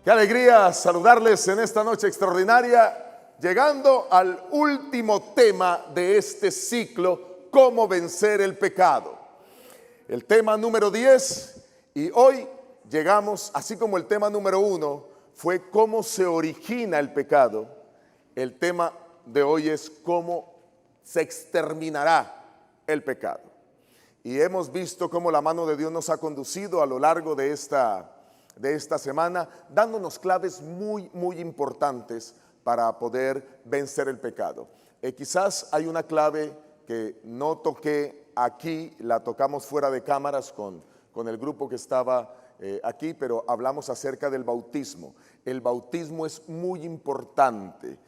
Qué alegría saludarles en esta noche extraordinaria, llegando al último tema de este ciclo, cómo vencer el pecado. El tema número 10, y hoy llegamos, así como el tema número 1 fue cómo se origina el pecado, el tema de hoy es cómo se exterminará el pecado. Y hemos visto cómo la mano de Dios nos ha conducido a lo largo de esta semana, dándonos claves muy importantes para poder vencer el pecado. Quizás hay una clave que no toqué aquí, la tocamos fuera de cámaras con el grupo que estaba aquí, pero hablamos acerca del bautismo. El bautismo es muy importante.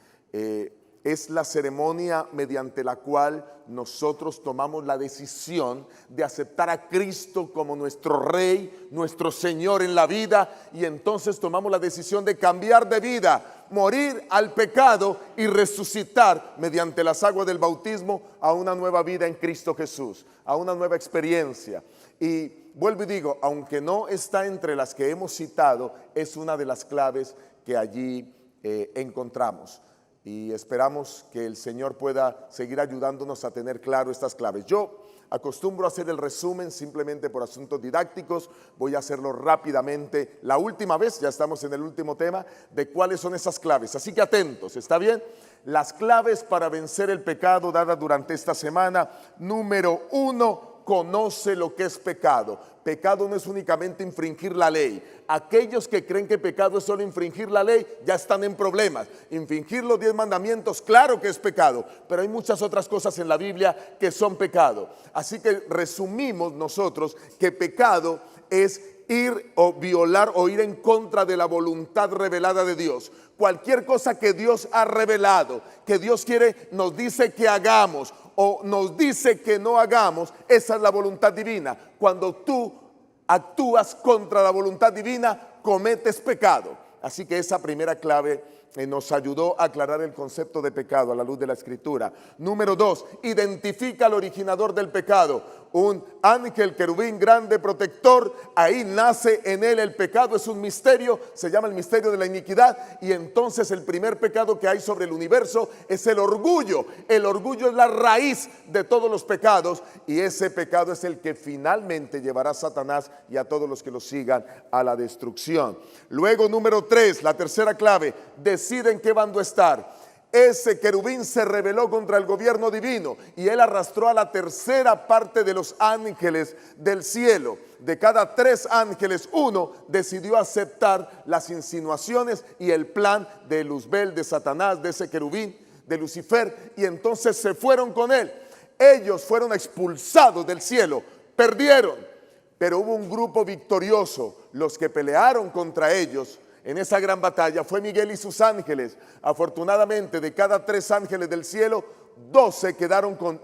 Es la ceremonia mediante la cual nosotros tomamos la decisión de aceptar a Cristo como nuestro Rey, nuestro Señor en la vida, y entonces tomamos la decisión de cambiar de vida, morir al pecado y resucitar mediante las aguas del bautismo a una nueva vida en Cristo Jesús, a una nueva experiencia. Y vuelvo y digo, aunque no está entre las que hemos citado, es una de las claves que allí encontramos. Y esperamos que el Señor pueda seguir ayudándonos a tener claro estas claves. Yo acostumbro a hacer el resumen simplemente por asuntos didácticos. Voy a hacerlo rápidamente. La última vez, ya estamos en el último tema, de cuáles son esas claves. Así que atentos, ¿está bien? Las claves para vencer el pecado dadas durante esta semana. Número 1, conoce lo que es pecado. Pecado no es únicamente infringir la ley. Aquellos que creen que pecado es solo infringir la ley, ya están en problemas. Infringir los 10 mandamientos, claro que es pecado, pero hay muchas otras cosas en la Biblia que son pecado. Así que resumimos nosotros que pecado es ir o violar o ir en contra de la voluntad revelada de Dios. Cualquier cosa que Dios ha revelado, que Dios quiere, nos dice que hagamos o nos dice que no hagamos, esa es la voluntad divina. Cuando tú actúas contra la voluntad divina, cometes pecado. Así que esa primera clave nos ayudó a aclarar el concepto de pecado a la luz de la Escritura. Número 2, identifica al originador del pecado. Un ángel querubín grande protector, ahí nace en él el pecado, es un misterio, se llama el misterio de la iniquidad. Y entonces el primer pecado que hay sobre el universo es el orgullo. El orgullo es la raíz de todos los pecados, y ese pecado es el que finalmente llevará a Satanás y a todos los que lo sigan a la destrucción. Luego, número 3, la tercera clave, decide en qué bando estar. Ese querubín se rebeló contra el gobierno divino y él arrastró a la tercera parte de los ángeles del cielo. De cada 3 ángeles, 1 decidió aceptar las insinuaciones y el plan de Luzbel, de Satanás, de ese querubín, de Lucifer, y entonces se fueron con él. Ellos fueron expulsados del cielo, perdieron, pero hubo un grupo victorioso. Los que pelearon contra ellos en esa gran batalla fue Miguel y sus ángeles. Afortunadamente, de cada 3 ángeles del cielo, 2 se quedaron con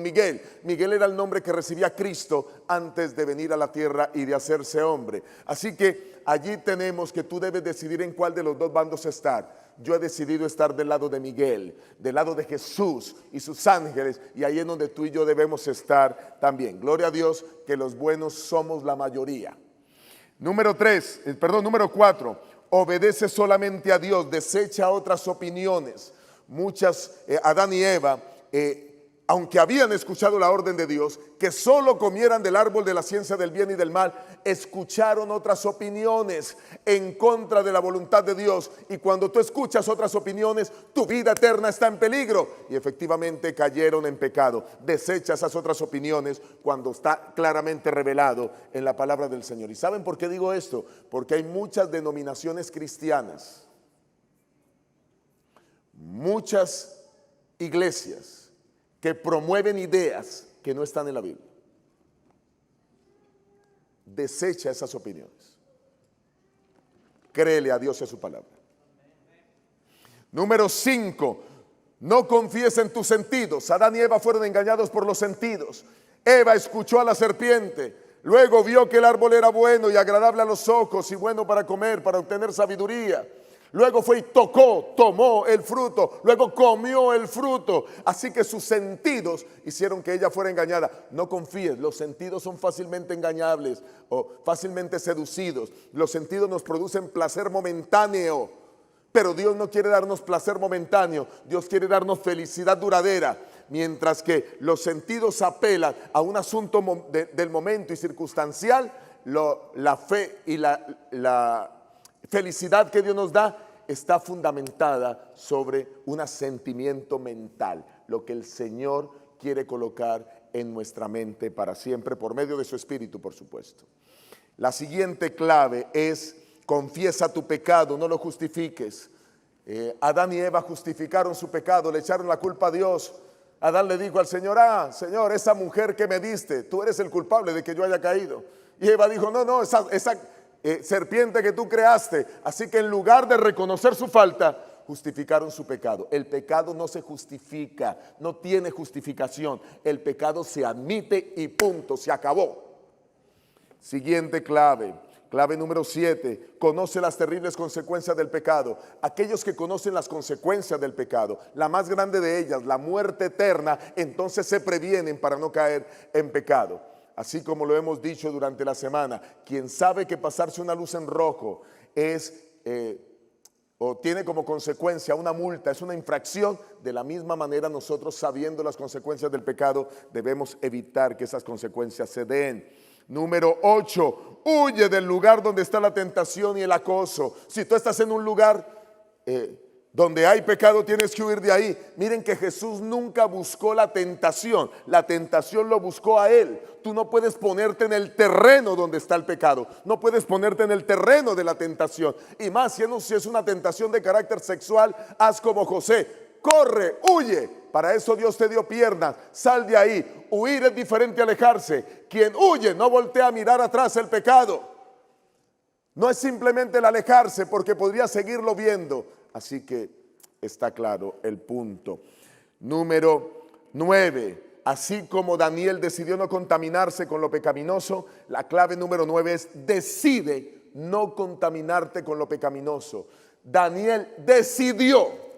Miguel. Miguel era el nombre que recibía Cristo antes de venir a la tierra y de hacerse hombre. Así que allí tenemos que tú debes decidir en cuál de los 2 bandos estar. Yo he decidido estar del lado de Miguel, del lado de Jesús y sus ángeles, y ahí es donde tú y yo debemos estar también. Gloria a Dios que los buenos somos la mayoría. Número 4. Obedece solamente a Dios, desecha otras opiniones. Muchas, Adán y Eva, aunque habían escuchado la orden de Dios, que solo comieran del árbol de la ciencia del bien y del mal, escucharon otras opiniones en contra de la voluntad de Dios. Y cuando tú escuchas otras opiniones, tu vida eterna está en peligro. Y efectivamente cayeron en pecado. Desecha esas otras opiniones cuando está claramente revelado en la palabra del Señor. ¿Y saben por qué digo esto? Porque hay muchas denominaciones cristianas, muchas iglesias que promueven ideas que no están en la Biblia. Desecha esas opiniones. Créele a Dios y a su palabra. Número 5, no confíes en tus sentidos. Adán y Eva fueron engañados por los sentidos. Eva escuchó a la serpiente, luego vio que el árbol era bueno y agradable a los ojos y bueno para comer, para obtener sabiduría. Luego fue y tocó, tomó el fruto, luego comió el fruto. Así que sus sentidos hicieron que ella fuera engañada. No confíes, los sentidos son fácilmente engañables o fácilmente seducidos. Los sentidos nos producen placer momentáneo, pero Dios no quiere darnos placer momentáneo, Dios quiere darnos felicidad duradera. Mientras que los sentidos apelan a un asunto del momento y circunstancial, la fe y la felicidad que Dios nos da está fundamentada sobre un asentimiento mental, lo que el Señor quiere colocar en nuestra mente para siempre, por medio de su Espíritu, por supuesto. La siguiente clave es: confiesa tu pecado, no lo justifiques. Adán y Eva justificaron su pecado, le echaron la culpa a Dios. Adán le dijo al Señor: Señor, esa mujer que me diste, tú eres el culpable de que yo haya caído. Y Eva dijo: no, esa serpiente que tú creaste. Así que en lugar de reconocer su falta, justificaron su pecado. El pecado no se justifica, no tiene justificación. El pecado se admite y punto, se acabó. Siguiente clave, clave número 7, conoce las terribles consecuencias del pecado. Aquellos que conocen las consecuencias del pecado, la más grande de ellas, la muerte eterna, entonces se previenen para no caer en pecado. Así como lo hemos dicho durante la semana, quien sabe que pasarse una luz en rojo o tiene como consecuencia una multa, es una infracción, de la misma manera nosotros, sabiendo las consecuencias del pecado, debemos evitar que esas consecuencias se den. Número 8, huye del lugar donde está la tentación y el acoso. Si tú estás en un lugar donde hay pecado, tienes que huir de ahí. Miren que Jesús nunca buscó la tentación lo buscó a Él. Tú no puedes ponerte en el terreno donde está el pecado, no puedes ponerte en el terreno de la tentación. Y más si es una tentación de carácter sexual, haz como José, corre, huye. Para eso Dios te dio piernas, sal de ahí. Huir es diferente a alejarse. Quien huye no voltea a mirar atrás el pecado. No es simplemente el alejarse, porque podría seguirlo viendo. Así que está claro el punto. Número 9. Así como Daniel decidió no contaminarse con lo pecaminoso, la clave número 9 es: decide no contaminarte con lo pecaminoso. Daniel decidió.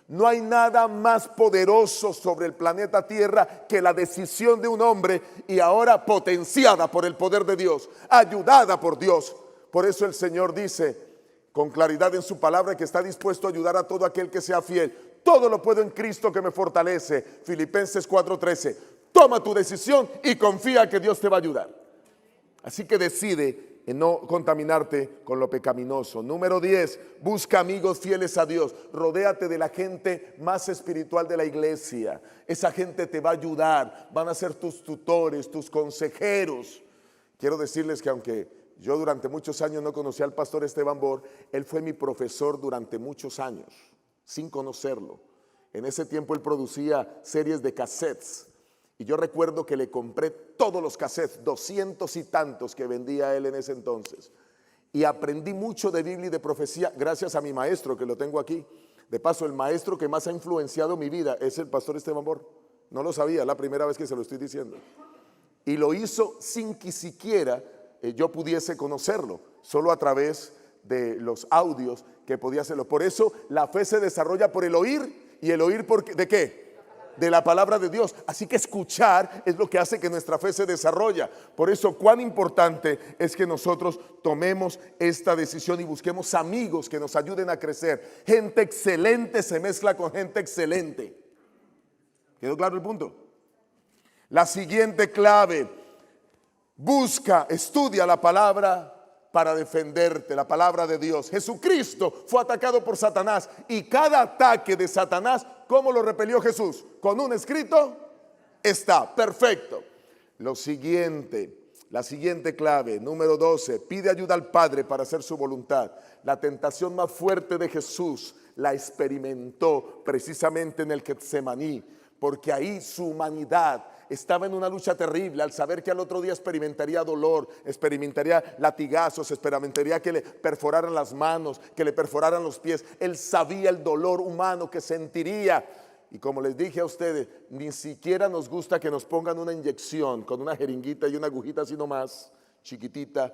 No hay nada más poderoso sobre el planeta Tierra que la decisión de un hombre, y ahora potenciada por el poder de Dios, ayudada por Dios. Por eso el Señor dice con claridad en su palabra que está dispuesto a ayudar a todo aquel que sea fiel. Todo lo puedo en Cristo que me fortalece. Filipenses 4:13. Toma tu decisión y confía que Dios te va a ayudar. Así que decide en no contaminarte con lo pecaminoso. Número 10, busca amigos fieles a Dios. Rodéate de la gente más espiritual de la iglesia. Esa gente te va a ayudar, van a ser tus tutores, tus consejeros. Quiero decirles que aunque yo durante muchos años no conocí al pastor Esteban Bor, él fue mi profesor durante muchos años, sin conocerlo. En ese tiempo él producía series de cassettes. Y yo recuerdo que le compré todos los cassettes, 200 y tantos que vendía él en ese entonces. Y aprendí mucho de Biblia y de profecía gracias a mi maestro, que lo tengo aquí. De paso, el maestro que más ha influenciado mi vida es el pastor Esteban Bor. No lo sabía, la primera vez que se lo estoy diciendo. Y lo hizo sin que siquiera yo pudiese conocerlo, solo a través de los audios que podía hacerlo. Por eso la fe se desarrolla por el oír, y el oír ¿de qué? De la palabra de Dios. Así que escuchar es lo que hace que nuestra fe se desarrolla. Por eso cuán importante es que nosotros tomemos esta decisión y busquemos amigos que nos ayuden a crecer. Gente excelente se mezcla con gente excelente. ¿Quedó claro el punto? La siguiente clave: busca, estudia la palabra para defenderte, la palabra de Dios. Jesucristo fue atacado por Satanás, y cada ataque de Satanás, ¿cómo lo repelió Jesús? Con un escrito está, perfecto. La siguiente clave, número 12, pide ayuda al Padre para hacer su voluntad. La tentación más fuerte de Jesús la experimentó precisamente en el Getsemaní, porque ahí su humanidad estaba en una lucha terrible al saber que al otro día experimentaría dolor, experimentaría latigazos, experimentaría que le perforaran las manos, que le perforaran los pies. Él sabía el dolor humano que sentiría. Y como les dije a ustedes, ni siquiera nos gusta que nos pongan una inyección con una jeringuita y una agujita así nomás, chiquitita.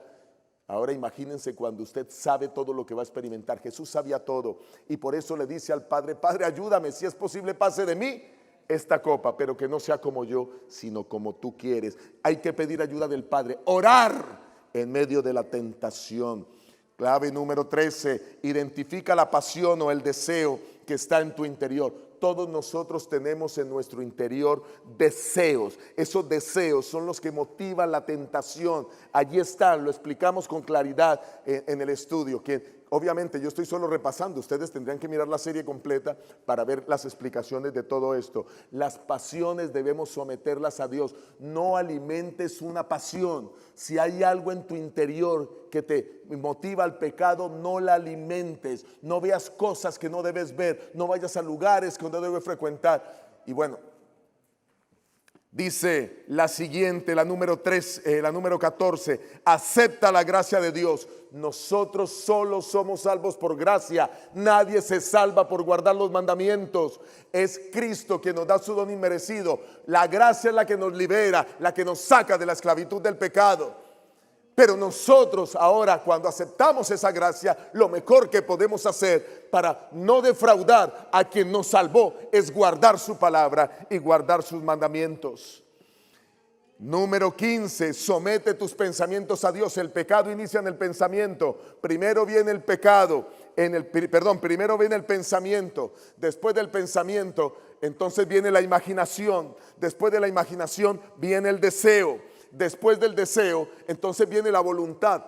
Ahora imagínense cuando usted sabe todo lo que va a experimentar. Jesús sabía todo y por eso le dice al Padre: Padre, ayúdame, si es posible pase de mí esta copa, pero que no sea como yo, sino como tú quieres. Hay que pedir ayuda del Padre, orar en medio de la tentación. Clave número 13, identifica la pasión o el deseo que está en tu interior. Todos nosotros tenemos en nuestro interior deseos. Esos deseos son los que motivan la tentación. Allí están, lo explicamos con claridad en el estudio, que obviamente yo estoy solo repasando. Ustedes tendrían que mirar la serie completa para ver las explicaciones de todo esto. Las pasiones debemos someterlas a Dios. No alimentes una pasión. Si hay algo en tu interior que te motiva al pecado, no la alimentes. No veas cosas que no debes ver. No vayas a lugares que no debes frecuentar. Y bueno, dice la siguiente, la número 14, acepta la gracia de Dios. Nosotros solo somos salvos por gracia. Nadie se salva por guardar los mandamientos. Es Cristo quien nos da su don inmerecido. La gracia es la que nos libera, la que nos saca de la esclavitud del pecado. Pero nosotros ahora, cuando aceptamos esa gracia, lo mejor que podemos hacer para no defraudar a quien nos salvó es guardar su palabra y guardar sus mandamientos. Número 15, somete tus pensamientos a Dios. El pecado inicia en el pensamiento. Primero viene el pecado, primero viene el pensamiento. Después del pensamiento, entonces viene la imaginación. Después de la imaginación viene el deseo. Después del deseo, entonces viene la voluntad.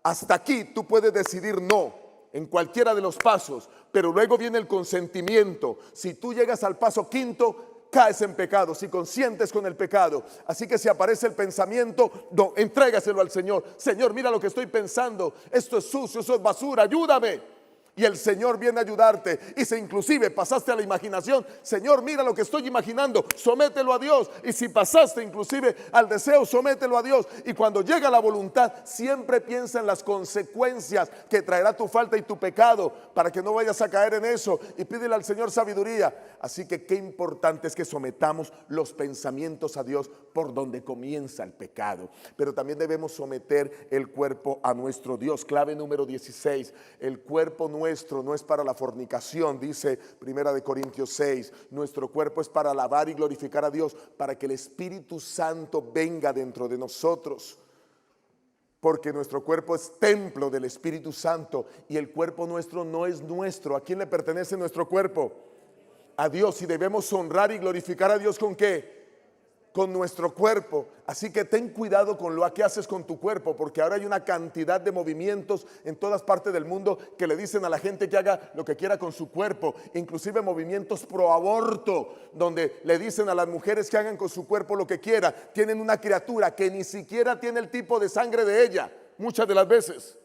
Hasta aquí tú puedes decidir no en cualquiera de los pasos, pero luego viene el consentimiento. Si tú llegas al paso quinto, caes en pecado, si consientes con el pecado. Así que si aparece el pensamiento, no, entrégaselo al Señor. Señor, mira lo que estoy pensando, esto es sucio, eso es basura, ayúdame. Y el Señor viene a ayudarte. Y si inclusive pasaste a la imaginación, Señor, mira lo que estoy imaginando, somételo a Dios. Y si pasaste inclusive al deseo, somételo a Dios. Y cuando llega la voluntad, siempre piensa en las consecuencias que traerá tu falta y tu pecado, para que no vayas a caer en eso. Y pídele al Señor sabiduría. Así que qué importante es que sometamos los pensamientos a Dios por donde comienza el pecado. Pero también debemos someter el cuerpo a nuestro Dios. Clave número 16, el cuerpo nuestro no es para la fornicación, dice 1 Corintios 6. Nuestro cuerpo es para alabar y glorificar a Dios, para que el Espíritu Santo venga dentro de nosotros. Porque nuestro cuerpo es templo del Espíritu Santo y el cuerpo nuestro no es nuestro. ¿A quién le pertenece nuestro cuerpo? A Dios. Y debemos honrar y glorificar a Dios ¿con qué? Con nuestro cuerpo. Así que ten cuidado con lo que haces con tu cuerpo, porque ahora hay una cantidad de movimientos en todas partes del mundo que le dicen a la gente que haga lo que quiera con su cuerpo, inclusive movimientos pro aborto, donde le dicen a las mujeres que hagan con su cuerpo lo que quiera. Tienen una criatura que ni siquiera tiene el tipo de sangre de ella, muchas de las veces,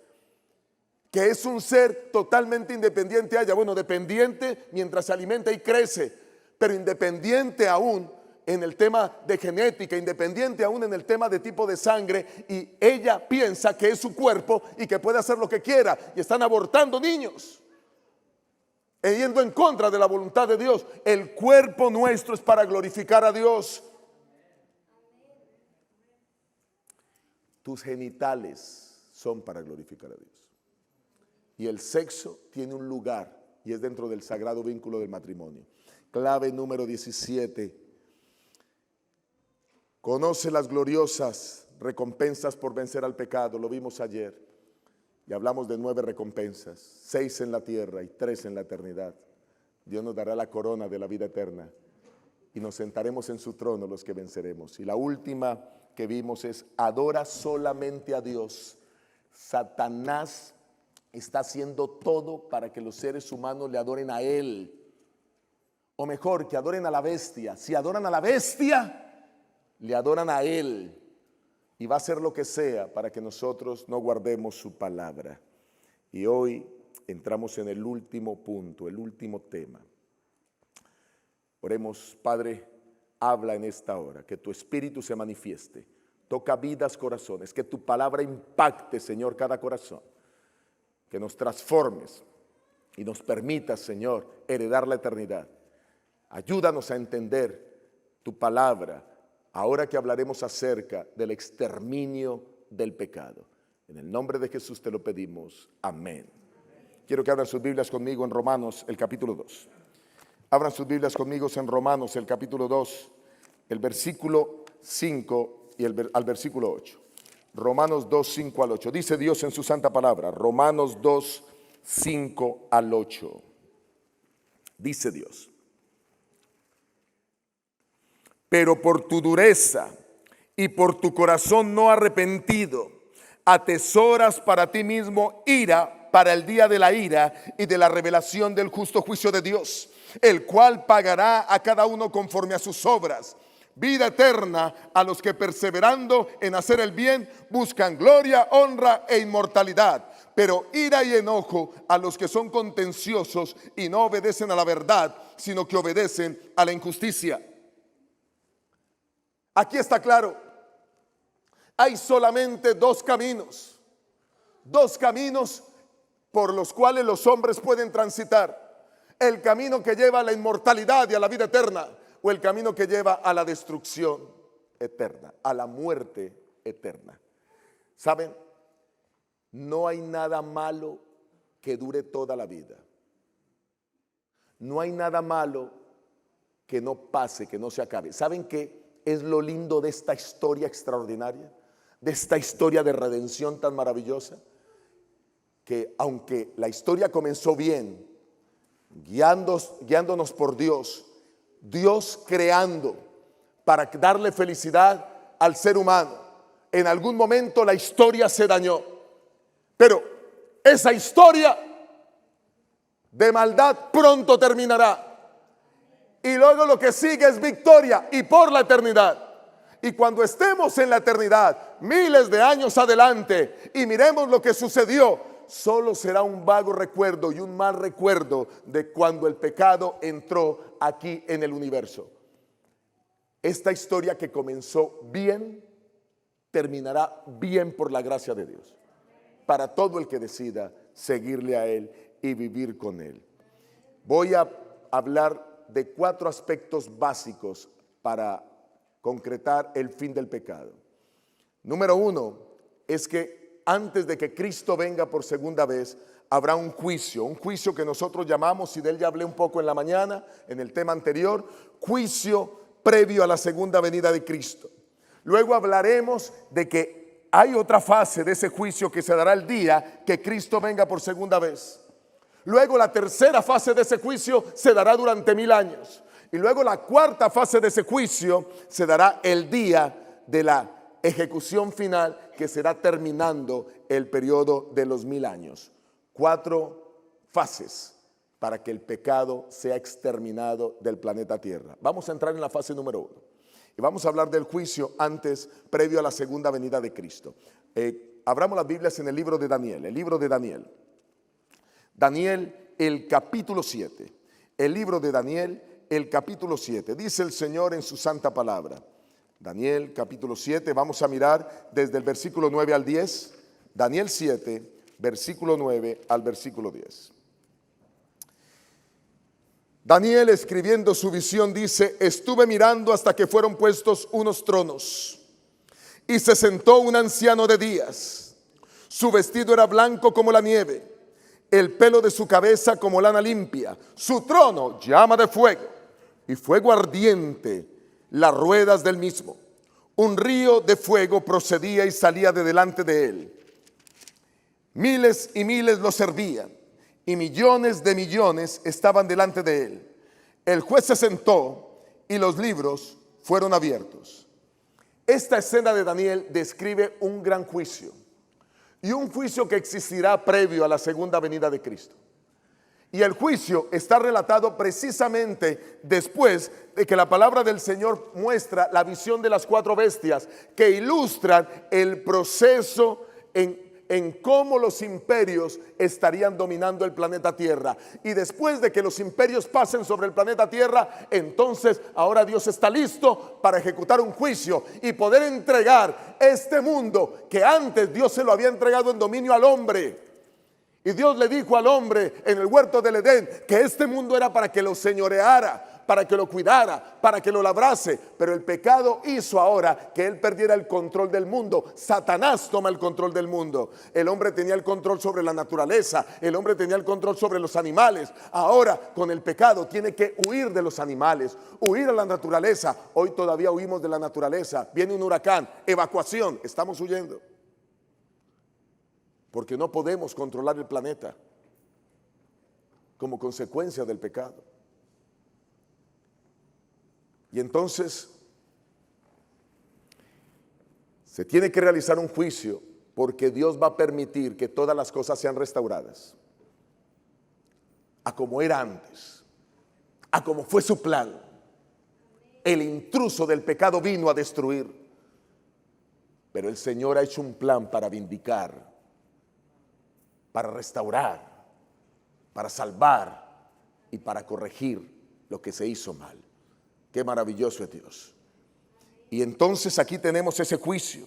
que es un ser totalmente independiente a ella. Bueno, dependiente mientras se alimenta y crece, pero independiente aún en el tema de genética, independiente aún en el tema de tipo de sangre, y ella piensa que es su cuerpo y que puede hacer lo que quiera, y están abortando niños, yendo en contra de la voluntad de Dios. El cuerpo nuestro es para glorificar a Dios. Tus genitales son para glorificar a Dios, y el sexo tiene un lugar, y es dentro del sagrado vínculo del matrimonio. Clave número 17, conoce las gloriosas recompensas por vencer al pecado. Lo vimos ayer y hablamos de 9 recompensas, 6 en la tierra y 3 en la eternidad. Dios nos dará la corona de la vida eterna y nos sentaremos en su trono los que venceremos. Y la última que vimos es: adora solamente a Dios. Satanás está haciendo todo para que los seres humanos le adoren a él, o mejor, que adoren a la bestia. Si adoran a la bestia, le adoran a él, y va a hacer lo que sea para que nosotros no guardemos su palabra. Y hoy entramos en el último punto, el último tema. Oremos. Padre, habla en esta hora, que tu espíritu se manifieste, toca vidas, corazones, que tu palabra impacte, Señor, cada corazón, que nos transformes y nos permitas, Señor, heredar la eternidad. Ayúdanos a entender tu palabra ahora que hablaremos acerca del exterminio del pecado. En el nombre de Jesús te lo pedimos. Amén. Quiero que abran sus Biblias conmigo en Romanos, el capítulo 2. Abran sus Biblias conmigo en Romanos, el capítulo 2, el versículo 5 y al versículo 8. Romanos 2, 5 al 8. Dice Dios en su santa palabra. Romanos 2, 5 al 8. Dice Dios: pero por tu dureza y por tu corazón no arrepentido, atesoras para ti mismo ira para el día de la ira y de la revelación del justo juicio de Dios, el cual pagará a cada uno conforme a sus obras. Vida eterna a los que perseverando en hacer el bien buscan gloria, honra e inmortalidad. Pero ira y enojo a los que son contenciosos y no obedecen a la verdad, sino que obedecen a la injusticia. Aquí está claro, hay solamente dos caminos por los cuales los hombres pueden transitar: el camino que lleva a la inmortalidad y a la vida eterna, o el camino que lleva a la destrucción eterna, a la muerte eterna. ¿Saben? No hay nada malo que dure toda la vida. No hay nada malo que no pase, que no se acabe. ¿Saben qué es lo lindo de esta historia extraordinaria? De esta historia de redención tan maravillosa, que aunque la historia comenzó bien, guiándonos por Dios, Dios creando para darle felicidad al ser humano, en algún momento la historia se dañó, pero esa historia de maldad pronto terminará, y luego lo que sigue es victoria y por la eternidad. Y cuando estemos en la eternidad, miles de años adelante, y miremos lo que sucedió, solo será un vago recuerdo y un mal recuerdo de cuando el pecado entró aquí en el universo. Esta historia que comenzó bien, terminará bien por la gracia de Dios, para todo el que decida seguirle a Él y vivir con Él. Voy a hablar de 4 aspectos básicos para concretar el fin del pecado. Número 1 es que antes de que Cristo venga por segunda vez, habrá un juicio que nosotros llamamos, y de él ya hablé un poco en la mañana, en el tema anterior, juicio previo a la segunda venida de Cristo. Luego hablaremos de que hay otra fase de ese juicio que se dará el día que Cristo venga por segunda vez. Luego la tercera fase de ese juicio se dará durante 1000 años. Y luego la cuarta fase de ese juicio se dará el día de la ejecución final, que será terminando el periodo de los 1000 años. 4 fases para que el pecado sea exterminado del planeta Tierra. Vamos a entrar en la fase número 1 y vamos a hablar del juicio previo a la segunda venida de Cristo. Abramos las Biblias en el libro de Daniel, Daniel, el capítulo 7. El libro de Daniel, el capítulo 7. Dice el Señor en su santa palabra. Daniel capítulo 7, vamos a mirar desde el versículo 9 al 10. Daniel 7, versículo 9 al versículo 10. Daniel, escribiendo su visión, dice: estuve mirando hasta que fueron puestos unos tronos, y se sentó un anciano de días. Su vestido era blanco como la nieve, el pelo de su cabeza como lana limpia, su trono llama de fuego, y fuego ardiente las ruedas del mismo. Un río de fuego procedía y salía de delante de él. Miles y miles lo servían, y millones de millones estaban delante de él. El juez se sentó y los libros fueron abiertos. Esta escena de Daniel describe un gran juicio, y un juicio que existirá previo a la segunda venida de Cristo. Y el juicio está relatado precisamente después de que la palabra del Señor muestra la visión de las 4 bestias que ilustran el proceso en cómo los imperios estarían dominando el planeta Tierra. Y después de que los imperios pasen sobre el planeta Tierra, entonces ahora Dios está listo para ejecutar un juicio y poder entregar este mundo que antes Dios se lo había entregado en dominio al hombre. Y Dios le dijo al hombre en el huerto del Edén que este mundo era para que lo señoreara, para que lo cuidara, para que lo labrase. Pero el pecado hizo ahora que él perdiera el control del mundo. Satanás toma el control del mundo. El hombre tenía el control sobre la naturaleza, el hombre tenía el control sobre los animales. Ahora con el pecado tiene que huir de los animales, huir a la naturaleza. Hoy todavía huimos de la naturaleza. Viene un huracán, evacuación, estamos huyendo. Porque no podemos controlar el planeta como consecuencia del pecado. Y entonces se tiene que realizar un juicio, porque Dios va a permitir que todas las cosas sean restauradas a como era antes, a como fue su plan. El intruso del pecado vino a destruir, pero el Señor ha hecho un plan para vindicar, para restaurar, para salvar y para corregir lo que se hizo mal. Qué maravilloso es Dios. Y entonces aquí tenemos ese juicio,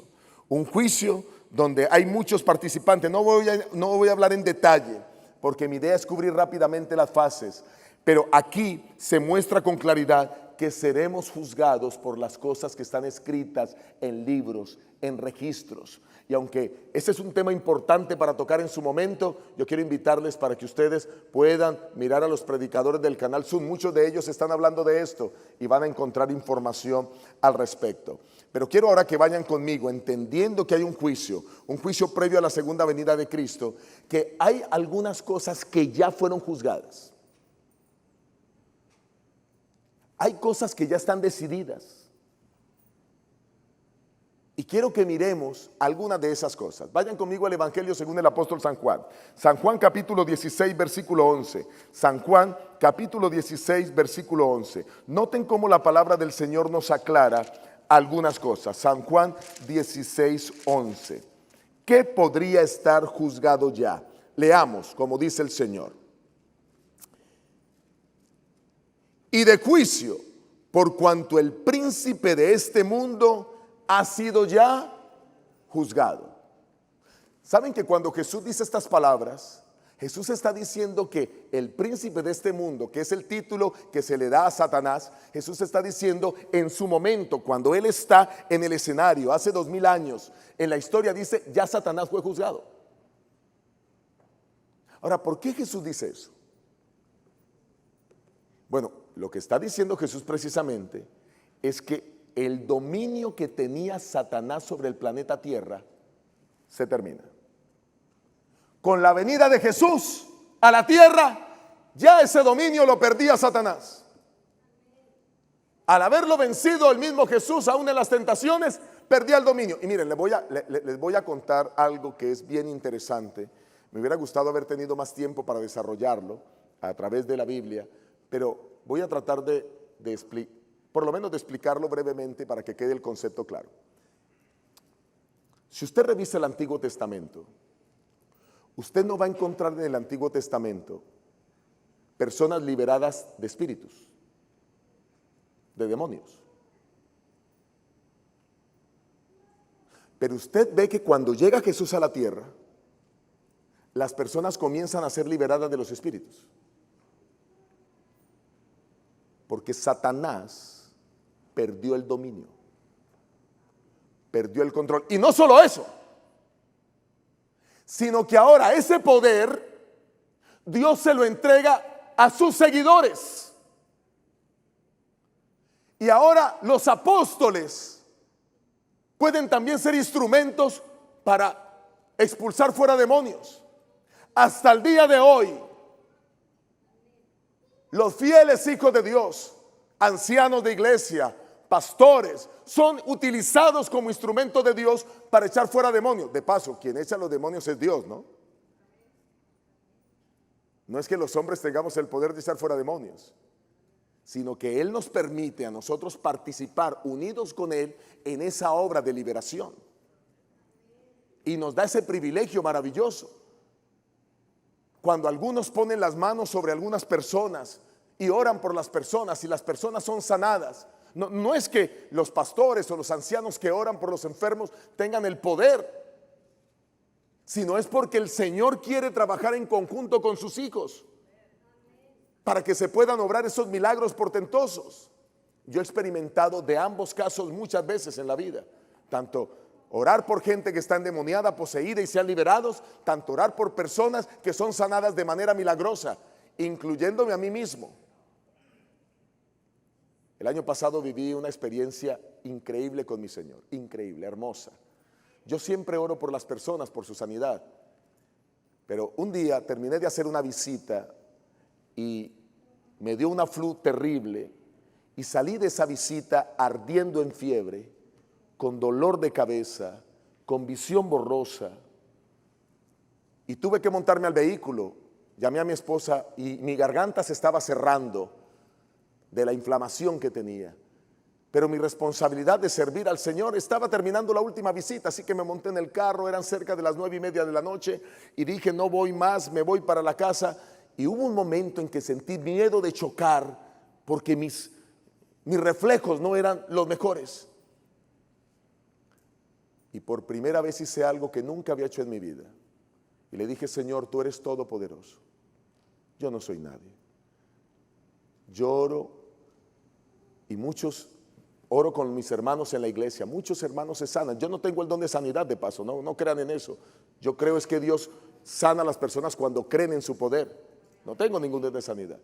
un juicio donde hay muchos participantes. No voy a hablar en detalle, porque mi idea es cubrir rápidamente las fases, pero aquí se muestra con claridad que seremos juzgados por las cosas que están escritas en libros, en registros. Y aunque ese es un tema importante para tocar en su momento, yo quiero invitarles para que ustedes puedan mirar a los predicadores del canal Zoom. Muchos de ellos están hablando de esto y van a encontrar información al respecto. Pero quiero ahora que vayan conmigo, entendiendo que hay un juicio previo a la segunda venida de Cristo, que hay algunas cosas que ya fueron juzgadas. Hay cosas que ya están decididas. Y quiero que miremos algunas de esas cosas. Vayan conmigo al Evangelio según el apóstol San Juan. San Juan capítulo 16, versículo 11. San Juan capítulo 16, versículo 11. Noten cómo la palabra del Señor nos aclara algunas cosas. San Juan 16, 11. ¿Qué podría estar juzgado ya? Leamos como dice el Señor. Y de juicio, por cuanto el príncipe de este mundo ha sido ya juzgado. ¿Saben que cuando Jesús dice estas palabras, Jesús está diciendo que el príncipe de este mundo, que es el título que se le da a Satanás, Jesús está diciendo en su momento, cuando él está en el escenario, hace 2000 años, en la historia dice, ya Satanás fue juzgado. Ahora, ¿por qué Jesús dice eso? Bueno, lo que está diciendo Jesús precisamente es que el dominio que tenía Satanás sobre el planeta Tierra se termina. Con la venida de Jesús a la tierra, ya ese dominio lo perdía Satanás. Al haberlo vencido el mismo Jesús aún en las tentaciones, perdía el dominio. Y miren, les voy a contar algo que es bien interesante. Me hubiera gustado haber tenido más tiempo para desarrollarlo a través de la Biblia, pero voy a tratar de explicar, por lo menos de explicarlo brevemente para que quede el concepto claro. Si usted revisa el Antiguo Testamento, usted no va a encontrar en el Antiguo Testamento personas liberadas de espíritus, de demonios. Pero usted ve que cuando llega Jesús a la tierra, las personas comienzan a ser liberadas de los espíritus. Porque Satanás perdió el dominio, perdió el control. Y no solo eso, sino que ahora ese poder Dios se lo entrega a sus seguidores. Y ahora los apóstoles pueden también ser instrumentos para expulsar fuera demonios. Hasta el día de hoy, los fieles hijos de Dios, ancianos de iglesia, pastores, son utilizados como instrumento de Dios para echar fuera demonios. De paso, quien echa los demonios es Dios, ¿no? No es que los hombres tengamos el poder de echar fuera demonios, sino que Él nos permite a nosotros participar unidos con Él en esa obra de liberación. Y nos da ese privilegio maravilloso. Cuando algunos ponen las manos sobre algunas personas y oran por las personas y las personas son sanadas, no es que los pastores o los ancianos que oran por los enfermos tengan el poder, sino es porque el Señor quiere trabajar en conjunto con sus hijos. para que se puedan obrar esos milagros portentosos. Yo he experimentado de ambos casos muchas veces en la vida, tanto orar por gente que está endemoniada, poseída y sean liberados, tanto orar por personas que son sanadas de manera milagrosa, incluyéndome a mí mismo. El año pasado viví una experiencia increíble con mi Señor, increíble, hermosa. Yo siempre oro por las personas, por su sanidad, pero un día terminé de hacer una visita y me dio una flu terrible y salí de esa visita ardiendo en fiebre, con dolor de cabeza, con visión borrosa, y tuve que montarme al vehículo. Llamé a mi esposa y mi garganta se estaba cerrando de la inflamación que tenía, pero mi responsabilidad de servir al Señor estaba terminando la última visita, así que me monté en el carro. Eran cerca de las 9:30 de la noche y dije: no voy más, me voy para la casa. Y hubo un momento en que sentí miedo de chocar porque mis reflejos no eran los mejores. Y por primera vez hice algo que nunca había hecho en mi vida. Y le dije: Señor, tú eres todopoderoso. Yo no soy nadie. Lloro y oro con mis hermanos en la iglesia. Muchos hermanos se sanan. Yo no tengo el don de sanidad, de paso, no crean en eso. Yo creo es que Dios sana a las personas cuando creen en su poder. No tengo ningún don de sanidad.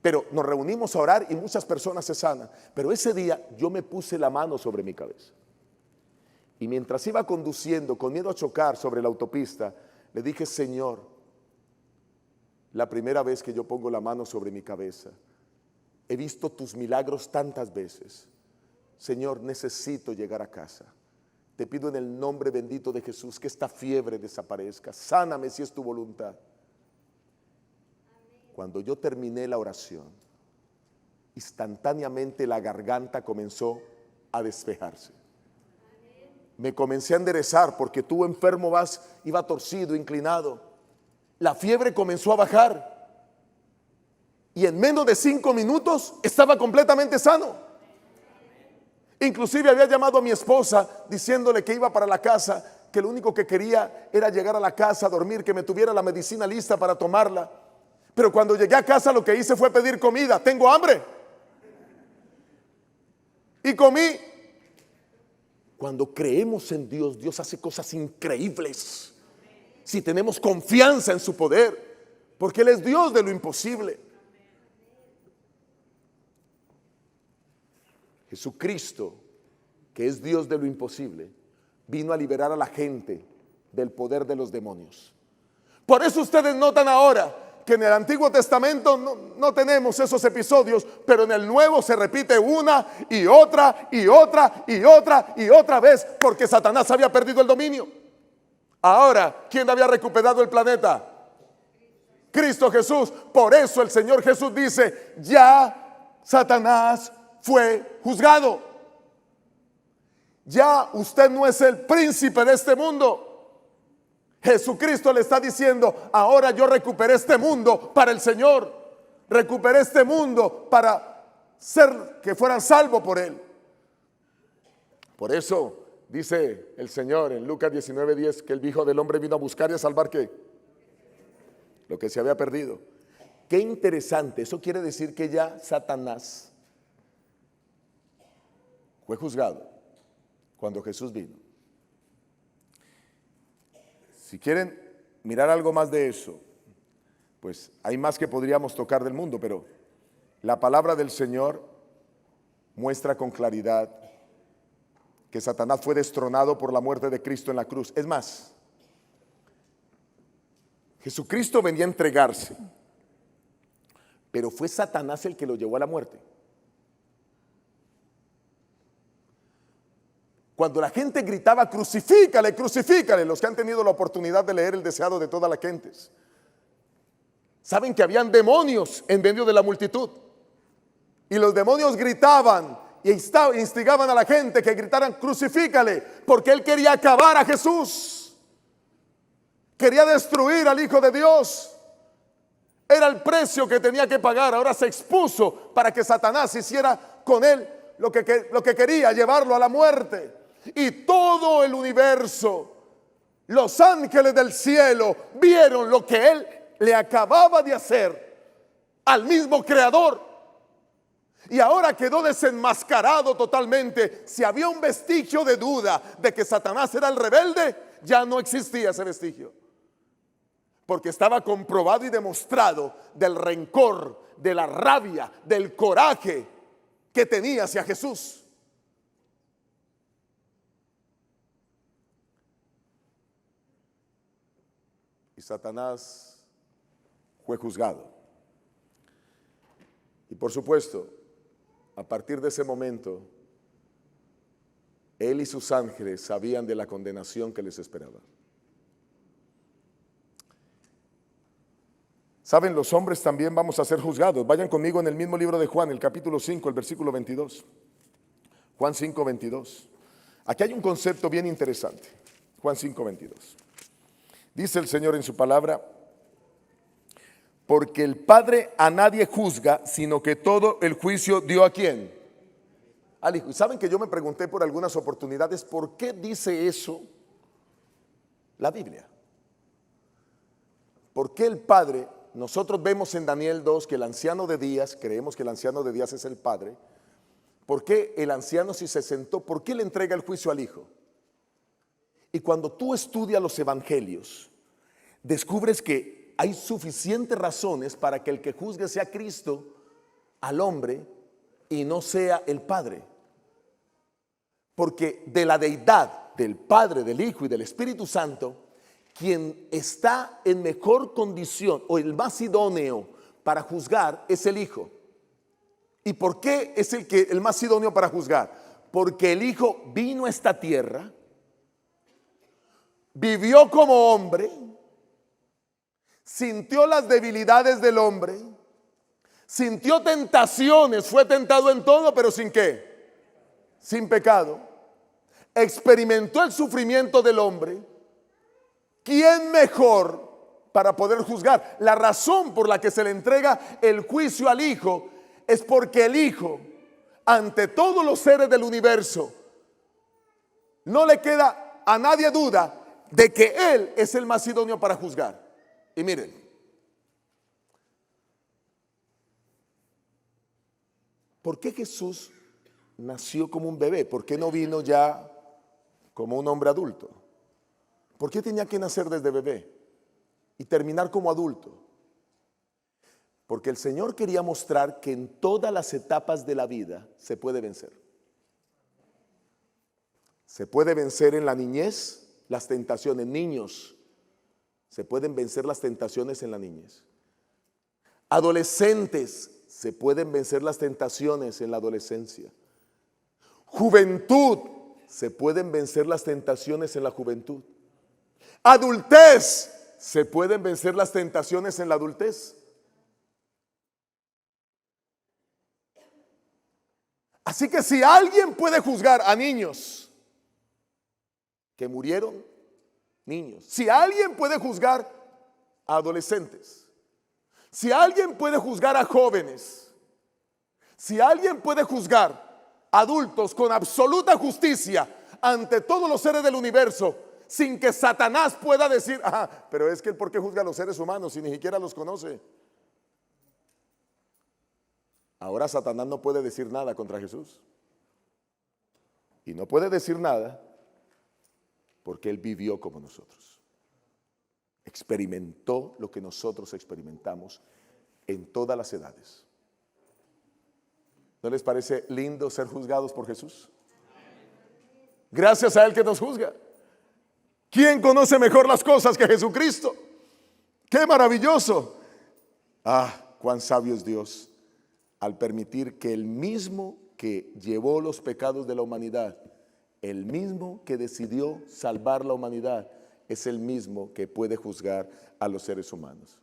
Pero nos reunimos a orar y muchas personas se sanan. Pero ese día yo me puse la mano sobre mi cabeza. Y mientras iba conduciendo, con miedo a chocar sobre la autopista, le dije: Señor, la primera vez que yo pongo la mano sobre mi cabeza, he visto tus milagros tantas veces. Señor, necesito llegar a casa. Te pido en el nombre bendito de Jesús que esta fiebre desaparezca. Sáname si es tu voluntad. Cuando yo terminé la oración, instantáneamente la garganta comenzó a despejarse. Me comencé a enderezar porque tú, enfermo, iba torcido, inclinado. La fiebre comenzó a bajar y en menos de 5 minutos estaba completamente sano. Inclusive había llamado a mi esposa diciéndole que iba para la casa, que lo único que quería era llegar a la casa, dormir, que me tuviera la medicina lista para tomarla. Pero cuando llegué a casa lo que hice fue pedir comida. Tengo hambre. Y comí. Cuando creemos en Dios, Dios hace cosas increíbles. Si tenemos confianza en su poder, porque Él es Dios de lo imposible. Jesucristo, que es Dios de lo imposible, vino a liberar a la gente del poder de los demonios. Por eso ustedes notan ahora que en el Antiguo Testamento no tenemos esos episodios, pero en el Nuevo se repite una y otra y otra y otra y otra vez, porque Satanás había perdido el dominio. Ahora, ¿quién había recuperado el planeta? Cristo Jesús. Por eso el Señor Jesús dice: ya Satanás fue juzgado. Ya usted no es el príncipe de este mundo. Jesucristo le está diciendo: ahora yo recuperé este mundo para el Señor. Recuperé este mundo para ser que fueran salvos por Él. Por eso dice el Señor en Lucas 19:10 que el Hijo del Hombre vino a buscar y a salvar ¿qué? Lo que se había perdido. Qué interesante. Eso quiere decir que ya Satanás fue juzgado cuando Jesús vino. Si quieren mirar algo más de eso, pues hay más que podríamos tocar del mundo, pero la palabra del Señor muestra con claridad que Satanás fue destronado por la muerte de Cristo en la cruz. Es más, Jesucristo venía a entregarse, pero fue Satanás el que lo llevó a la muerte. Cuando la gente gritaba: crucifícale, crucifícale, los que han tenido la oportunidad de leer El deseado de todas las gentes, saben que habían demonios en medio de la multitud. Y los demonios gritaban y instigaban a la gente que gritaran: crucifícale, porque él quería acabar a Jesús. Quería destruir al Hijo de Dios. Era el precio que tenía que pagar. Ahora se expuso para que Satanás hiciera con él lo que quería, llevarlo a la muerte. Y todo el universo, los ángeles del cielo, vieron lo que él le acababa de hacer. al mismo Creador. Y ahora quedó desenmascarado totalmente. Si había un vestigio de duda de que Satanás era el rebelde, ya no existía ese vestigio. Porque estaba comprobado y demostrado del rencor, de la rabia, del coraje que tenía hacia Jesús. Y Satanás fue juzgado. Y por supuesto, a partir de ese momento, él y sus ángeles sabían de la condenación que les esperaba. Saben, los hombres también vamos a ser juzgados. Vayan conmigo en el mismo libro de Juan, el capítulo 5, el versículo 22. Juan 5, 22. Aquí hay un concepto bien interesante. Juan 5, 22. Dice el Señor en su palabra: porque el Padre a nadie juzga, sino que todo el juicio dio ¿a quién? Al Hijo. Y saben que yo me pregunté por algunas oportunidades, ¿por qué dice eso la Biblia? ¿Por qué el Padre? Nosotros vemos en Daniel 2 que el anciano de días, creemos que el anciano de días es el Padre. ¿Por qué el anciano, si se sentó, por qué le entrega el juicio al Hijo? Y cuando tú estudias los evangelios, descubres que hay suficientes razones para que el que juzgue sea Cristo al hombre y no sea el Padre. Porque de la deidad del Padre, del Hijo y del Espíritu Santo, quien está en mejor condición o el más idóneo para juzgar es el Hijo. ¿Y por qué es el más idóneo para juzgar? Porque el Hijo vino a esta tierra, vivió como hombre, sintió las debilidades del hombre, sintió tentaciones, fue tentado en todo, pero ¿sin qué? Sin pecado. Experimentó el sufrimiento del hombre. ¿Quién mejor para poder juzgar? La razón por la que se le entrega el juicio al Hijo es porque el Hijo, ante todos los seres del universo, no le queda a nadie duda de que Él es el más idóneo para juzgar. Y miren, ¿por qué Jesús nació como un bebé? ¿Por qué no vino ya como un hombre adulto? ¿Por qué tenía que nacer desde bebé y terminar como adulto? Porque el Señor quería mostrar que en todas las etapas de la vida se puede vencer. Se puede vencer en la niñez las tentaciones. Niños, se pueden vencer las tentaciones en la niñez. Adolescentes, se pueden vencer las tentaciones en la adolescencia. Juventud, se pueden vencer las tentaciones en la juventud. Adultez, se pueden vencer las tentaciones en la adultez. Así que si alguien puede juzgar a niños que murieron, niños, si alguien puede juzgar a adolescentes, si alguien puede juzgar a jóvenes, si alguien puede juzgar a adultos con absoluta justicia ante todos los seres del universo, sin que Satanás pueda decir, pero es que él, ¿por qué juzga a los seres humanos si ni siquiera los conoce? Ahora Satanás no puede decir nada contra Jesús. Y no puede decir nada porque él vivió como nosotros. Experimentó lo que nosotros experimentamos en todas las edades. ¿No les parece lindo ser juzgados por Jesús? Gracias a él que nos juzga. ¿Quién conoce mejor las cosas que Jesucristo? ¡Qué maravilloso! Cuán sabio es Dios al permitir que el mismo que llevó los pecados de la humanidad, el mismo que decidió salvar la humanidad, es el mismo que puede juzgar a los seres humanos.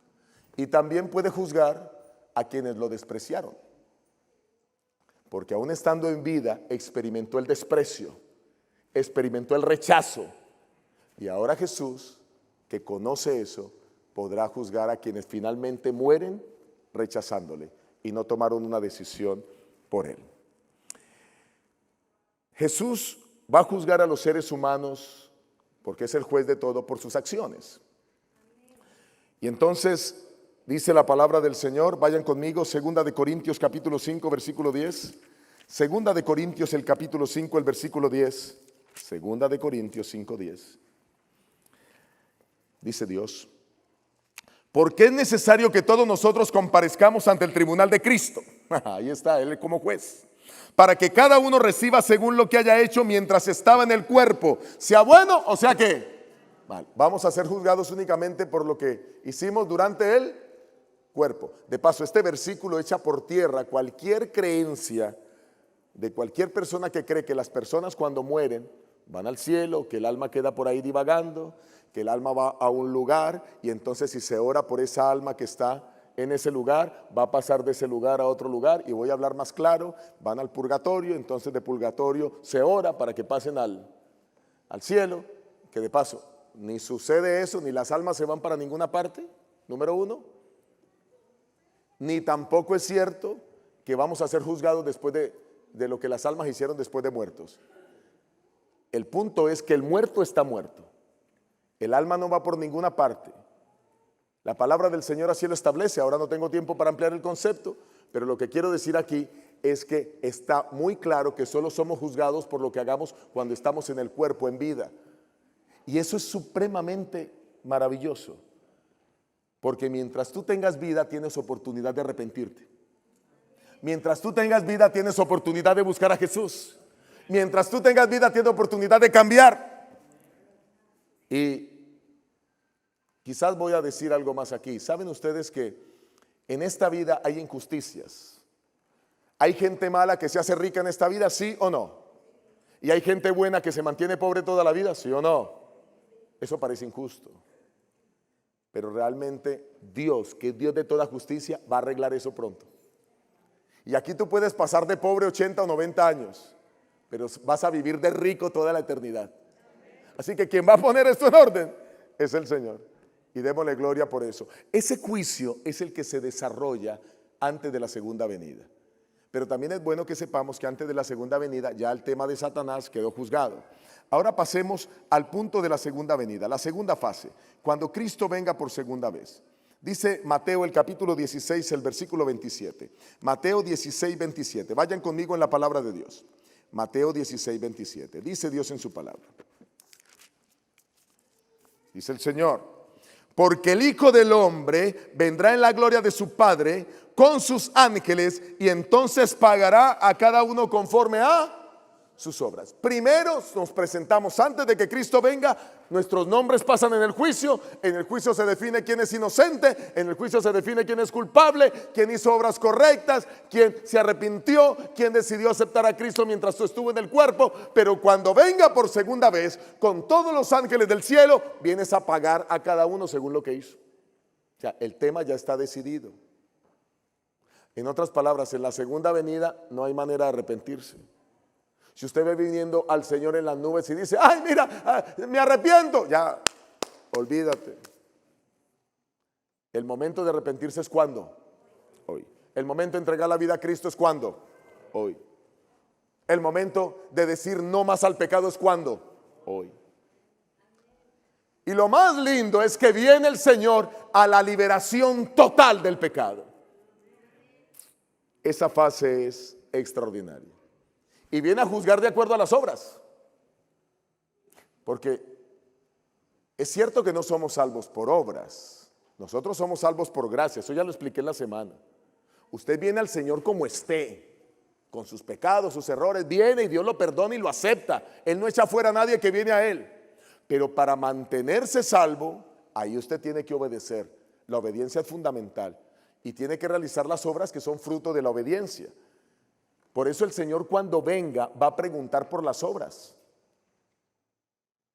Y también puede juzgar a quienes lo despreciaron. Porque aún estando en vida, experimentó el desprecio, experimentó el rechazo. Y ahora Jesús, que conoce eso, podrá juzgar a quienes finalmente mueren rechazándole y no tomaron una decisión por él. Jesús va a juzgar a los seres humanos porque es el juez de todo por sus acciones. Y entonces Dice la palabra del Señor, vayan conmigo, segunda de Corintios capítulo 5, versículo 10. Segunda de Corintios el capítulo 5, el versículo 10. Segunda de Corintios 5, 10. Dice Dios: porque es necesario que todos nosotros comparezcamos ante el tribunal de Cristo. Ahí está, Él como juez. Para que cada uno reciba según lo que haya hecho mientras estaba en el cuerpo, sea bueno o sea que mal. Vamos a ser juzgados únicamente por lo que hicimos durante el cuerpo. De paso, este versículo echa por tierra cualquier creencia de cualquier persona que cree que las personas cuando mueren van al cielo, que el alma queda por ahí divagando, que el alma va a un lugar y entonces si se ora por esa alma que está en ese lugar, va a pasar de ese lugar a otro lugar. Y voy a hablar más claro, van al purgatorio, entonces de purgatorio se ora para que pasen al cielo, que de paso ni sucede eso, ni las almas se van para ninguna parte, número uno, ni tampoco es cierto que vamos a ser juzgados después de lo que las almas hicieron después de muertos. El punto es que el muerto está muerto. El alma no va por ninguna parte. La palabra del Señor así lo establece. Ahora no tengo tiempo para ampliar el concepto, pero lo que quiero decir aquí es que está muy claro que solo somos juzgados por lo que hagamos cuando estamos en el cuerpo, en vida. Y eso es supremamente maravilloso, porque mientras tú tengas vida tienes oportunidad de arrepentirte. Mientras tú tengas vida tienes oportunidad de buscar a Jesús. Mientras tú tengas vida tienes oportunidad de cambiar. Y quizás voy a decir algo más aquí. ¿Saben ustedes que en esta vida hay injusticias? ¿Hay gente mala que se hace rica en esta vida, sí o no? ¿Y hay gente buena que se mantiene pobre toda la vida, sí o no? Eso parece injusto. Pero realmente Dios, que es Dios de toda justicia, va a arreglar eso pronto. Y aquí tú puedes pasar de pobre 80 o 90 años, pero vas a vivir de rico toda la eternidad. Así que quien va a poner esto en orden es el Señor. Y démosle gloria por eso. Ese juicio es el que se desarrolla antes de la segunda venida. Pero también es bueno que sepamos que antes de la segunda venida ya el tema de Satanás quedó juzgado. Ahora pasemos al punto de la segunda venida, la segunda fase, cuando Cristo venga por segunda vez. Dice Mateo el capítulo 16, el versículo 27. Mateo 16, 27. Vayan conmigo en la palabra de Dios. Mateo 16, 27. Dice Dios en su palabra. Dice el Señor: porque el Hijo del Hombre vendrá en la gloria de su Padre con sus ángeles y entonces pagará a cada uno conforme a sus obras. Primero nos presentamos antes de que Cristo venga, nuestros nombres pasan en el juicio se define quién es inocente, en el juicio se define quién es culpable, quién hizo obras correctas, quién se arrepintió, quién decidió aceptar a Cristo mientras tú estuvo en el cuerpo. Pero cuando venga por segunda vez, con todos los ángeles del cielo, vienes a pagar a cada uno según lo que hizo. O sea, el tema ya está decidido. En otras palabras, en la segunda venida no hay manera de arrepentirse. Si usted ve viniendo al Señor en las nubes y dice: ay, mira, me arrepiento, ya, olvídate. El momento de arrepentirse es ¿cuándo? Hoy. El momento de entregar la vida a Cristo es ¿cuándo? Hoy. El momento de decir no más al pecado es ¿cuándo? Hoy. Y lo más lindo es que viene el Señor a la liberación total del pecado. Esa fase es extraordinaria. Y viene a juzgar de acuerdo a las obras. Porque es cierto que no somos salvos por obras. Nosotros somos salvos por gracia. Eso ya lo expliqué en la semana. Usted viene al Señor como esté, con sus pecados, sus errores. Viene y Dios lo perdona y lo acepta. Él no echa fuera a nadie que viene a Él. Pero para mantenerse salvo, ahí usted tiene que obedecer. La obediencia es fundamental. Y tiene que realizar las obras que son fruto de la obediencia. Por eso el Señor cuando venga va a preguntar por las obras.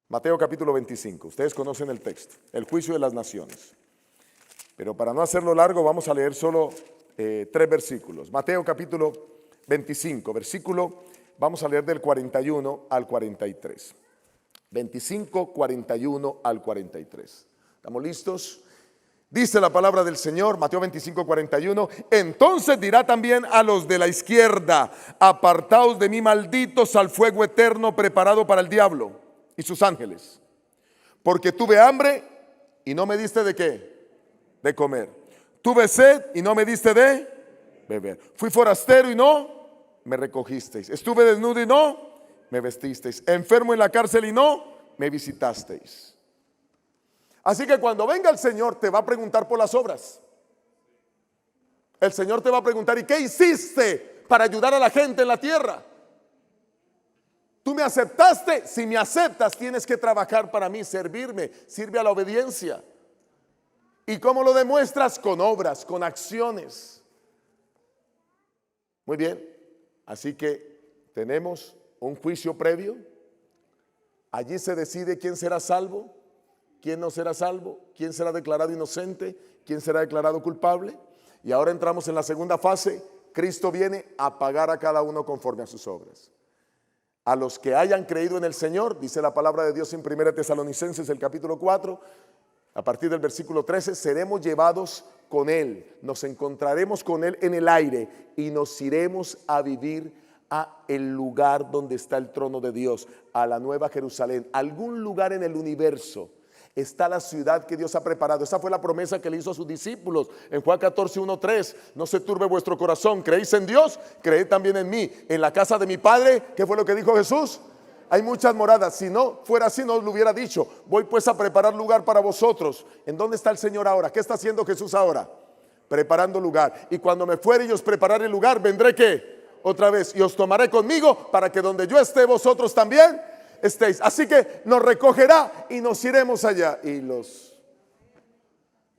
Mateo capítulo 25, ustedes conocen el texto, el juicio de las naciones. Pero para no hacerlo largo vamos a leer solo 3 versículos. Mateo capítulo 25, vamos a leer del 41 al 43. 25, 41 al 43. ¿Estamos listos? Dice la palabra del Señor, Mateo 25, 41. Entonces dirá también a los de la izquierda: apartaos de mí, malditos, al fuego eterno preparado para el diablo y sus ángeles. Porque tuve hambre y no me diste ¿de qué? De comer. Tuve sed y no me diste de beber. Fui forastero y no me recogisteis. Estuve desnudo y no me vestisteis. Enfermo en la cárcel y no me visitasteis. Así que cuando venga el Señor te va a preguntar por las obras. El Señor te va a preguntar: ¿y qué hiciste para ayudar a la gente en la tierra? ¿Tú me aceptaste? Si me aceptas, tienes que trabajar para mí, servirme. Sirve a la obediencia. ¿Y cómo lo demuestras? Con obras, con acciones. Muy bien. Así que tenemos un juicio previo. Allí se decide quién será salvo, quién no será salvo, quién será declarado inocente, quién será declarado culpable. Y ahora entramos en la segunda fase. Cristo viene a pagar a cada uno conforme a sus obras. A los que hayan creído en el Señor, dice la palabra de Dios en 1 Tesalonicenses, el capítulo 4, a partir del versículo 13, seremos llevados con Él, nos encontraremos con Él en el aire y nos iremos a vivir a el lugar donde está el trono de Dios, a la Nueva Jerusalén. Algún lugar en el universo está la ciudad que Dios ha preparado. Esa fue la promesa que le hizo a sus discípulos en Juan 14, 1, 3. No se turbe vuestro corazón, creéis en Dios, creed también en mí. En la casa de mi Padre, ¿qué fue lo que dijo Jesús? Hay muchas moradas. Si no fuera así, no os lo hubiera dicho. Voy pues a preparar lugar para vosotros. ¿En dónde está el Señor ahora? ¿Qué está haciendo Jesús ahora? Preparando lugar. Y cuando me fuere y os prepararé el lugar, vendré ¿qué? Otra vez, y os tomaré conmigo para que donde yo esté, vosotros también estéis. Así que nos recogerá y nos iremos allá. Y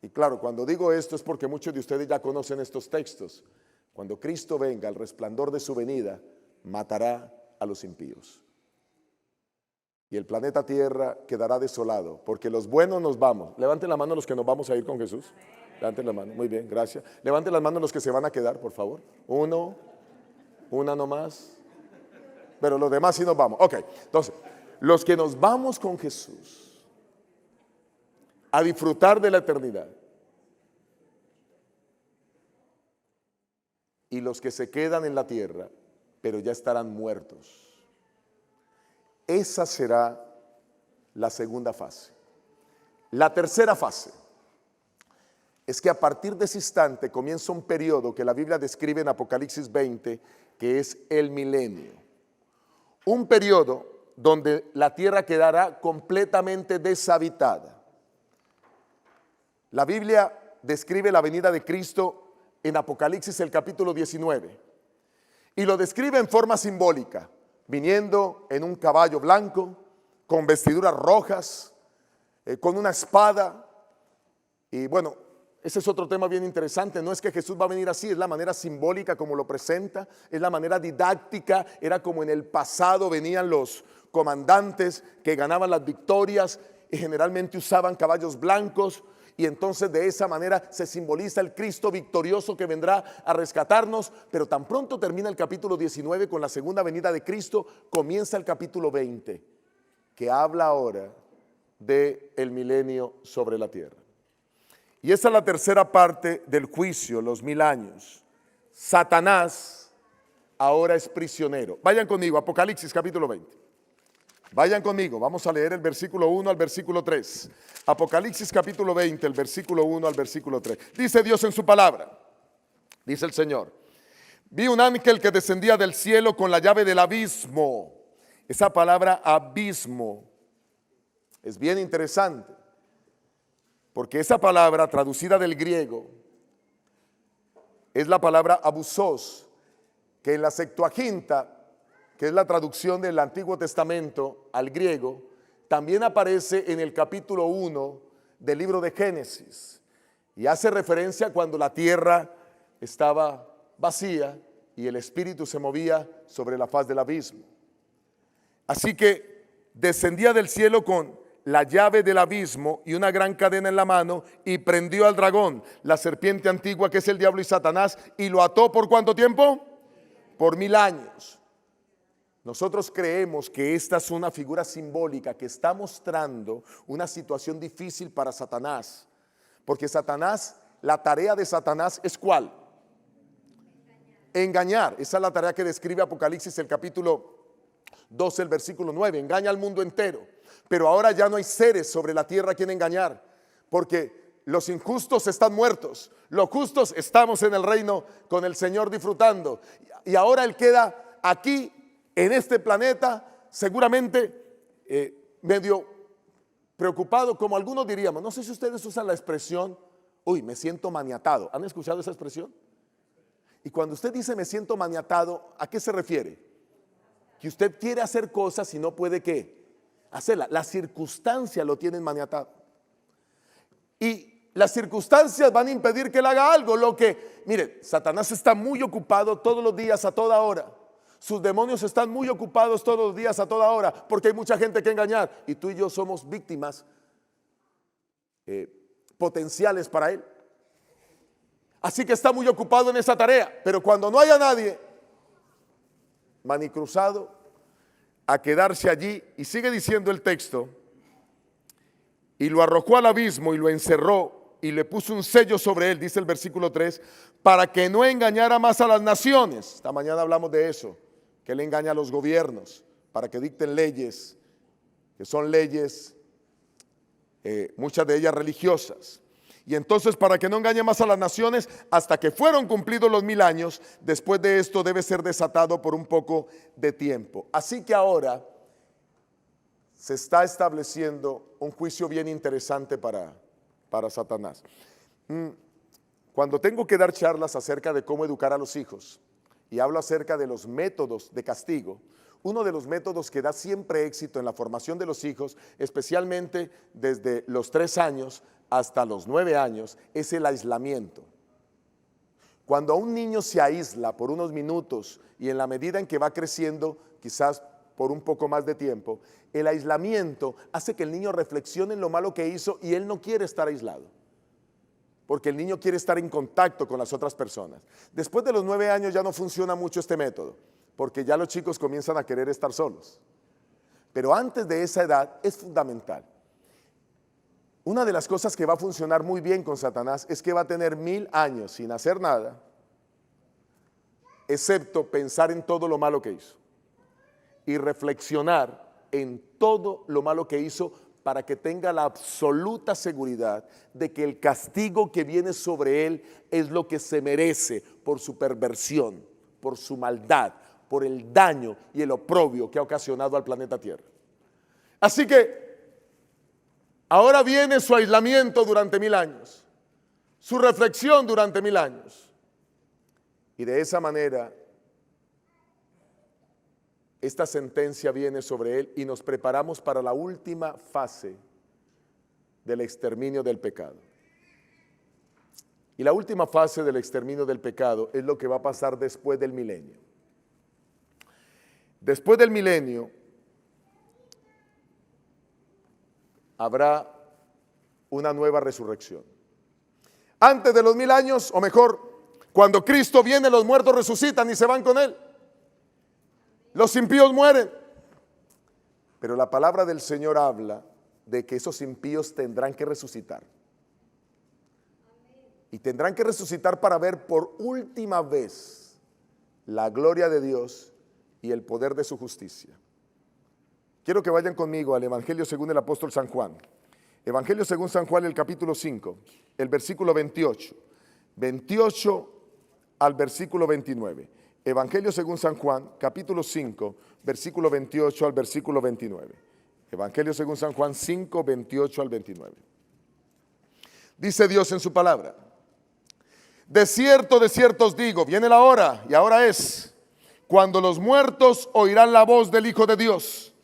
claro, cuando digo esto es porque muchos de ustedes ya conocen estos textos. Cuando Cristo venga, al resplandor de su venida, matará a los impíos. Y el planeta Tierra quedará desolado, porque los buenos nos vamos. Levanten la mano los que nos vamos a ir con Jesús. Levanten la mano, muy bien, gracias. Levanten las manos los que se van a quedar, por favor. Una nomás. Pero los demás sí nos vamos. Ok, entonces, los que nos vamos con Jesús a disfrutar de la eternidad, y los que se quedan en la tierra, pero ya estarán muertos. Esa será la segunda fase. La tercera fase es que a partir de ese instante comienza un periodo que la Biblia describe en Apocalipsis 20, que es el milenio. Un periodo donde la tierra quedará completamente deshabitada. La Biblia describe la venida de Cristo en Apocalipsis el capítulo 19 y lo describe en forma simbólica, viniendo en un caballo blanco, con vestiduras rojas, con una espada. Y bueno, ese es otro tema bien interesante. No es que Jesús va a venir así, es la manera simbólica como lo presenta, es la manera didáctica. Era como en el pasado venían los comandantes que ganaban las victorias y generalmente usaban caballos blancos. Y entonces de esa manera se simboliza el Cristo victorioso que vendrá a rescatarnos. Pero tan pronto termina el capítulo 19 con la segunda venida de Cristo, comienza el capítulo 20, que habla ahora del milenio sobre la tierra. Y esa es la tercera parte del juicio, los 1000 años. Satanás ahora es prisionero. Vayan conmigo, Apocalipsis capítulo 20. Vayan conmigo, vamos a leer el versículo 1 al versículo 3. Apocalipsis capítulo 20, el versículo 1 al versículo 3. Dice Dios en su palabra, dice el Señor: vi un ángel que descendía del cielo con la llave del abismo. Esa palabra abismo es bien interesante, porque esa palabra traducida del griego es la palabra abusos, que en la Septuaginta, que es la traducción del Antiguo Testamento al griego, también aparece en el capítulo 1 del libro de Génesis, y hace referencia cuando la tierra estaba vacía y el Espíritu se movía sobre la faz del abismo. Así que descendía del cielo con la llave del abismo y una gran cadena en la mano, y prendió al dragón, la serpiente antigua que es el diablo y Satanás, y lo ató ¿por cuánto tiempo? Por 1000 años. Nosotros creemos que esta es una figura simbólica que está mostrando una situación difícil para Satanás, porque Satanás, la tarea de Satanás es ¿cuál? Engañar. Esa es la tarea que describe Apocalipsis el capítulo 12, el versículo 9. Engaña al mundo entero. Pero ahora ya no hay seres sobre la tierra a quien engañar, porque los injustos están muertos, los justos estamos en el reino con el Señor disfrutando. Y ahora Él queda aquí en este planeta, seguramente medio preocupado, como algunos diríamos. No sé si ustedes usan la expresión, uy, me siento maniatado. ¿Han escuchado esa expresión? Y cuando usted dice me siento maniatado, ¿a qué se refiere? Que usted quiere hacer cosas y no puede, ¿qué? Hacerlas. Las circunstancias lo tienen maniatado. Y las circunstancias van a impedir que él haga algo. Mire, Satanás está muy ocupado todos los días, a toda hora. Sus demonios están muy ocupados todos los días, a toda hora, porque hay mucha gente que engañar. Y tú y yo somos víctimas potenciales para él. Así que está muy ocupado en esa tarea. Pero cuando no haya nadie, manicruzado, a quedarse allí. Y sigue diciendo el texto: y lo arrojó al abismo y lo encerró y le puso un sello sobre él, dice el versículo 3, para que no engañara más a las naciones. Esta mañana hablamos de eso, que él engaña a los gobiernos para que dicten leyes, que son leyes, muchas de ellas religiosas. Y entonces, para que no engañe más a las naciones, hasta que fueron cumplidos los 1000 años, después de esto debe ser desatado por un poco de tiempo. Así que ahora se está estableciendo un juicio bien interesante para Satanás. Cuando tengo que dar charlas acerca de cómo educar a los hijos y hablo acerca de los métodos de castigo, uno de los métodos que da siempre éxito en la formación de los hijos, especialmente desde los 3 años hasta los 9 años, es el aislamiento. Cuando un niño se aísla por unos minutos y en la medida en que va creciendo, quizás por un poco más de tiempo, el aislamiento hace que el niño reflexione en lo malo que hizo y él no quiere estar aislado, porque el niño quiere estar en contacto con las otras personas. Después de los 9 años ya no funciona mucho este método, porque ya los chicos comienzan a querer estar solos. Pero antes de esa edad es fundamental. Una de las cosas que va a funcionar muy bien con Satanás es que va a tener 1000 años sin hacer nada, excepto pensar en todo lo malo que hizo y reflexionar en todo lo malo que hizo, para que tenga la absoluta seguridad de que el castigo que viene sobre él es lo que se merece por su perversión, por su maldad, por el daño y el oprobio que ha ocasionado al planeta Tierra. Así que ahora viene su aislamiento durante 1000 años, su reflexión durante 1000 años, y de esa manera esta sentencia viene sobre él y nos preparamos para la última fase del exterminio del pecado. Y la última fase del exterminio del pecado es lo que va a pasar después del milenio. Después del milenio habrá una nueva resurrección. Antes de los 1000 años, o mejor, cuando Cristo viene, los muertos resucitan y se van con él. Los impíos mueren. Pero la palabra del Señor habla de que esos impíos tendrán que resucitar. Y tendrán que resucitar para ver por última vez la gloria de Dios y el poder de su justicia. Quiero que vayan conmigo al Evangelio según el apóstol San Juan. Evangelio según San Juan, el capítulo 5, el versículo 28. 28 al versículo 29. Evangelio según San Juan, capítulo 5, versículo 28 al versículo 29. Evangelio según San Juan 5, 28 al 29. Dice Dios en su palabra: de cierto os digo, viene la hora, y ahora es, cuando los muertos oirán la voz del Hijo de Dios,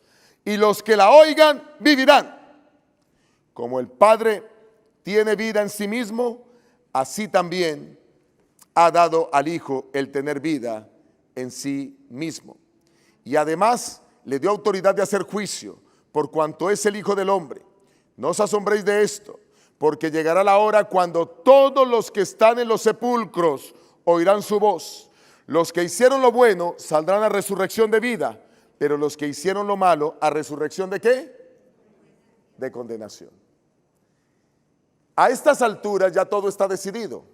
y los que la oigan vivirán. Como el Padre tiene vida en sí mismo, así también ha dado al Hijo el tener vida en sí mismo. Y además le dio autoridad de hacer juicio, por cuanto es el Hijo del Hombre. No os asombréis de esto, porque llegará la hora cuando todos los que están en los sepulcros oirán su voz. Los que hicieron lo bueno saldrán a resurrección de vida, pero los que hicieron lo malo, ¿a resurrección de qué? De condenación. A estas alturas ya todo está decidido.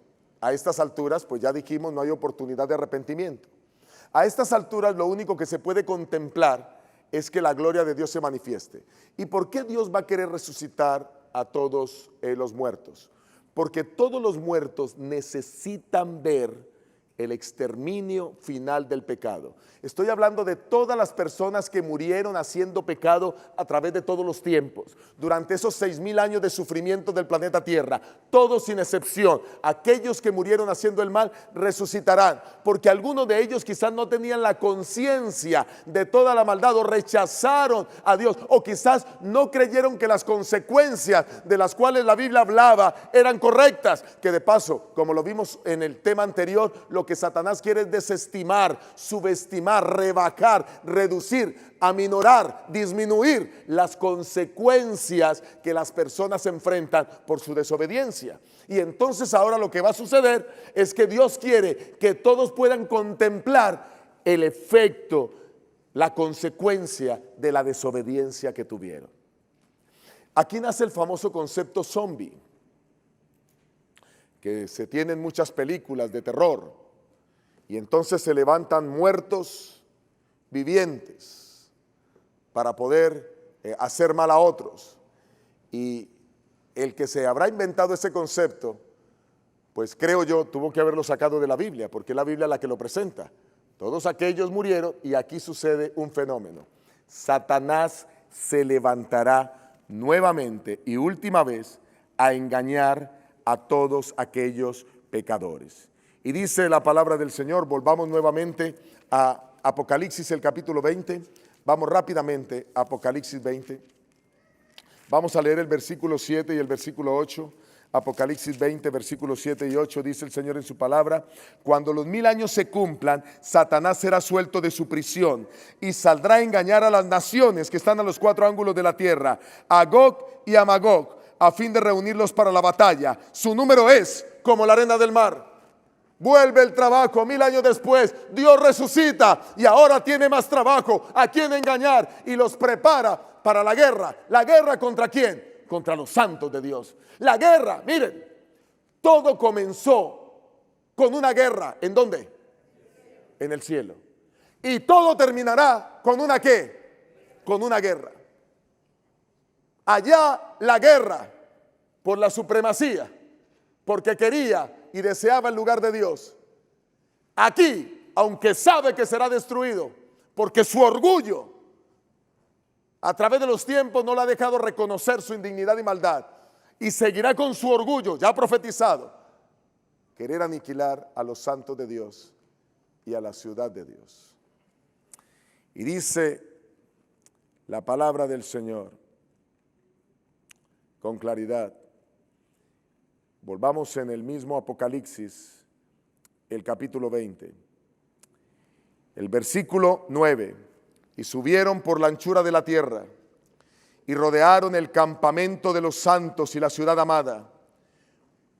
A estas alturas, pues ya dijimos, no hay oportunidad de arrepentimiento. A estas alturas lo único que se puede contemplar es que la gloria de Dios se manifieste. ¿Y por qué Dios va a querer resucitar a todos los muertos? porque todos los muertos necesitan ver el exterminio final del pecado. Estoy hablando de todas las personas que murieron haciendo pecado a través de todos los tiempos, durante esos 6,000 años de sufrimiento del planeta Tierra, todos sin excepción. Aquellos que murieron haciendo el mal resucitarán, porque algunos de ellos quizás no tenían la conciencia de toda la maldad, o rechazaron a Dios, o quizás no creyeron que las consecuencias de las cuales la Biblia hablaba eran correctas, que de paso, como lo vimos en el tema anterior, lo que Satanás quiere es desestimar, subestimar, rebajar, reducir, aminorar, disminuir las consecuencias que las personas enfrentan por su desobediencia. Y entonces ahora lo que va a suceder es que Dios quiere que todos puedan contemplar el efecto, la consecuencia de la desobediencia que tuvieron. Aquí nace el famoso concepto zombie, que se tiene en muchas películas de terror. Y entonces se levantan muertos vivientes para poder hacer mal a otros. Y el que se habrá inventado ese concepto, pues creo yo, tuvo que haberlo sacado de la Biblia, porque es la Biblia la que lo presenta. Todos aquellos murieron y aquí sucede un fenómeno. Satanás se levantará nuevamente y última vez a engañar a todos aquellos pecadores. Y dice la palabra del Señor, volvamos nuevamente a Apocalipsis, el capítulo 20. Vamos rápidamente a Apocalipsis 20. Vamos a leer el versículo 7 y el versículo 8. Apocalipsis 20, versículos 7 y 8, dice el Señor en su palabra: cuando los 1000 años se cumplan, Satanás será suelto de su prisión y saldrá a engañar a las naciones que están a los 4 ángulos de la tierra, a Gog y a Magog, a fin de reunirlos para la batalla. Su número es como la arena del mar. Vuelve el trabajo, 1000 años después, Dios resucita y ahora tiene más trabajo, a quién engañar, y los prepara para la guerra. ¿La guerra contra quién? Contra los santos de Dios. La guerra, miren, todo comenzó con una guerra. ¿En dónde? En el cielo. Y todo terminará con una ¿qué? Con una guerra. Allá la guerra por la supremacía, porque quería y deseaba el lugar de Dios. Aquí, aunque sabe que será destruido, porque su orgullo a través de los tiempos no le ha dejado reconocer su indignidad y maldad, y seguirá con su orgullo ya profetizado, querer aniquilar a los santos de Dios y a la ciudad de Dios. Y dice la palabra del Señor con claridad. Volvamos en el mismo Apocalipsis, el capítulo 20, el versículo 9. Y subieron por la anchura de la tierra y rodearon el campamento de los santos y la ciudad amada.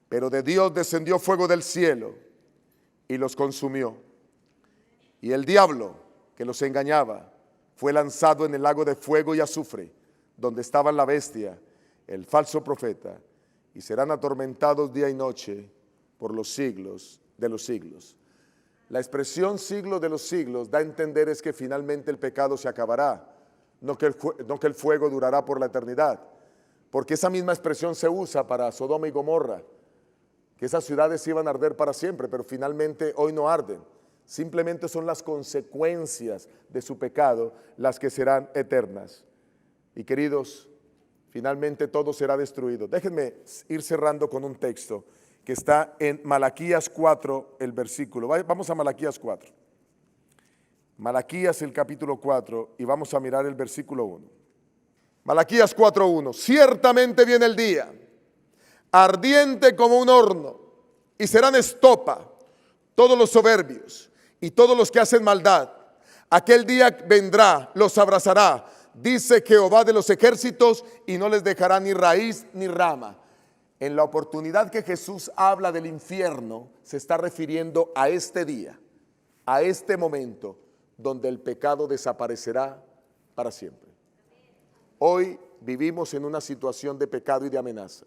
Pero de Dios descendió fuego del cielo y los consumió. Y el diablo que los engañaba fue lanzado en el lago de fuego y azufre, donde estaba la bestia, el falso profeta, y serán atormentados día y noche por los siglos de los siglos. La expresión siglo de los siglos da a entender es que finalmente el pecado se acabará, no que el fuego durará por la eternidad, porque esa misma expresión se usa para Sodoma y Gomorra, que esas ciudades iban a arder para siempre, pero finalmente hoy no arden. Simplemente son las consecuencias de su pecado las que serán eternas. Y queridos, finalmente todo será destruido. Déjenme ir cerrando con un texto que está en Malaquías 4, el versículo. Vamos a Malaquías 4. Malaquías, el capítulo 4, y vamos a mirar el versículo 1. Malaquías 4:1. Ciertamente viene el día, ardiente como un horno, y serán estopa todos los soberbios y todos los que hacen maldad. Aquel día vendrá, los abrazará, dice Jehová de los ejércitos, y no les dejará ni raíz ni rama. En la oportunidad que Jesús habla del infierno, se está refiriendo a este día, a este momento, donde el pecado desaparecerá para siempre. Hoy vivimos en una situación de pecado y de amenaza.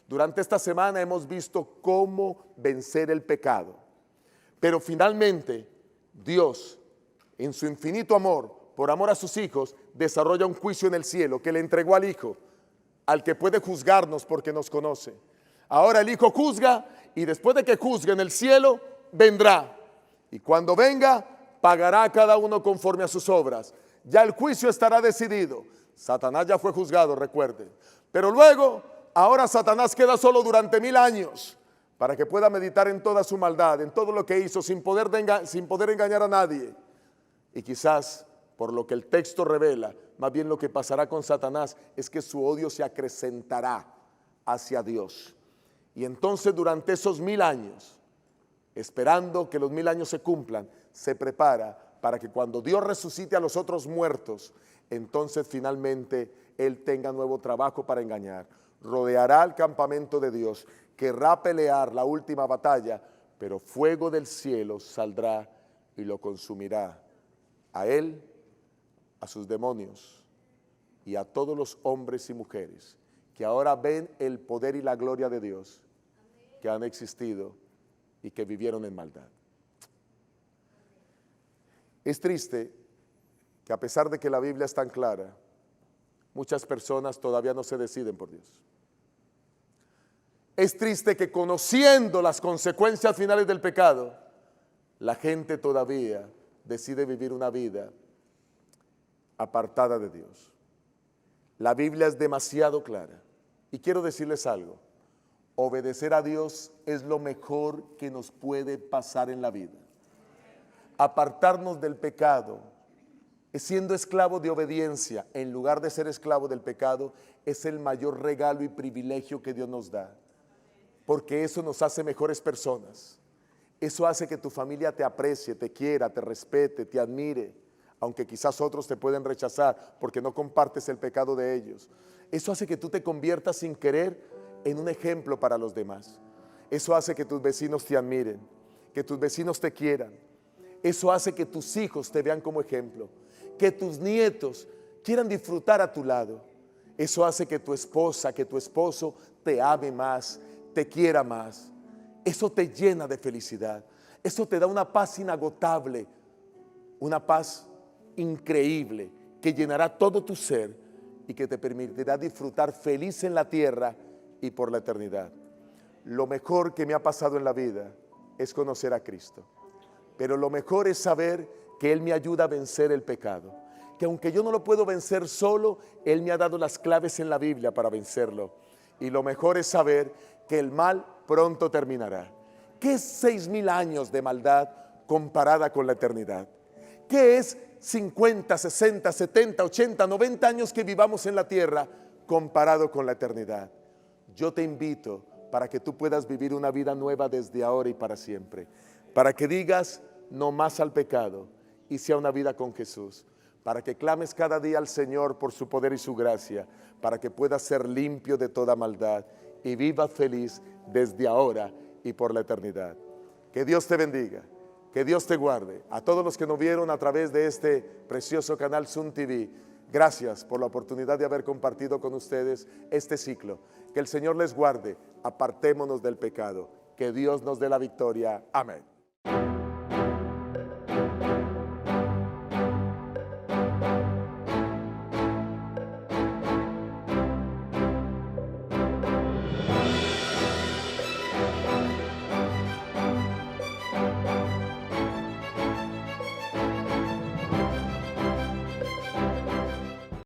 Durante esta semana hemos visto cómo vencer el pecado, pero finalmente Dios, en su infinito amor, por amor a sus hijos, desarrolla un juicio en el cielo que le entregó al Hijo, al que puede juzgarnos porque nos conoce. Ahora el Hijo juzga y después de que juzgue en el cielo, vendrá. Y cuando venga, pagará a cada uno conforme a sus obras. Ya el juicio estará decidido. Satanás ya fue juzgado, recuerden. Pero luego, ahora Satanás queda solo durante 1000 años para que pueda meditar en toda su maldad, en todo lo que hizo, sin poder engañar a nadie. Y quizás, por lo que el texto revela, más bien lo que pasará con Satanás es que su odio se acrecentará hacia Dios. Y entonces durante esos 1000 años, esperando que los 1000 años se cumplan, se prepara para que cuando Dios resucite a los otros muertos, entonces finalmente Él tenga nuevo trabajo para engañar. Rodeará el campamento de Dios, querrá pelear la última batalla, pero fuego del cielo saldrá y lo consumirá. A él, a sus demonios y a todos los hombres y mujeres que ahora ven el poder y la gloria de Dios, que han existido y que vivieron en maldad. Es triste que a pesar de que la Biblia es tan clara, muchas personas todavía no se deciden por Dios. Es triste que conociendo las consecuencias finales del pecado, la gente todavía decide vivir una vida apartada de Dios. La Biblia es demasiado clara y quiero decirles algo: obedecer a Dios es lo mejor que nos puede pasar en la vida. Apartarnos del pecado, siendo esclavo de obediencia en lugar de ser esclavo del pecado, es el mayor regalo y privilegio que Dios nos da, porque eso nos hace mejores personas. Eso hace que tu familia te aprecie, te quiera, te respete, te admire, aunque quizás otros te pueden rechazar porque no compartes el pecado de ellos. Eso hace que tú te conviertas sin querer en un ejemplo para los demás. Eso hace que tus vecinos te admiren, que tus vecinos te quieran. Eso hace que tus hijos te vean como ejemplo, que tus nietos quieran disfrutar a tu lado. Eso hace que tu esposa, que tu esposo te ame más, te quiera más. Eso te llena de felicidad. Eso te da una paz inagotable, una paz increíble que llenará todo tu ser y que te permitirá disfrutar feliz en la tierra y por la eternidad. Lo mejor que me ha pasado en la vida es conocer a Cristo, pero lo mejor es saber que Él me ayuda a vencer el pecado, que aunque yo no lo puedo vencer solo, Él me ha dado las claves en la Biblia para vencerlo. Y lo mejor es saber que el mal pronto terminará. ¿Qué es 6000 años de maldad comparada con la eternidad? ¿Qué es 50, 60, 70, 80, 90 años que vivamos en la tierra comparado con la eternidad? Yo te invito para que tú puedas vivir una vida nueva desde ahora y para siempre, para que digas no más al pecado y sea una vida con Jesús, para que clames cada día al Señor por su poder y su gracia, para que puedas ser limpio de toda maldad y vivas feliz desde ahora y por la eternidad. Que Dios te bendiga, que Dios te guarde. A todos los que nos vieron a través de este precioso canal Zoom TV, gracias por la oportunidad de haber compartido con ustedes este ciclo. Que el Señor les guarde, apartémonos del pecado, que Dios nos dé la victoria. Amén.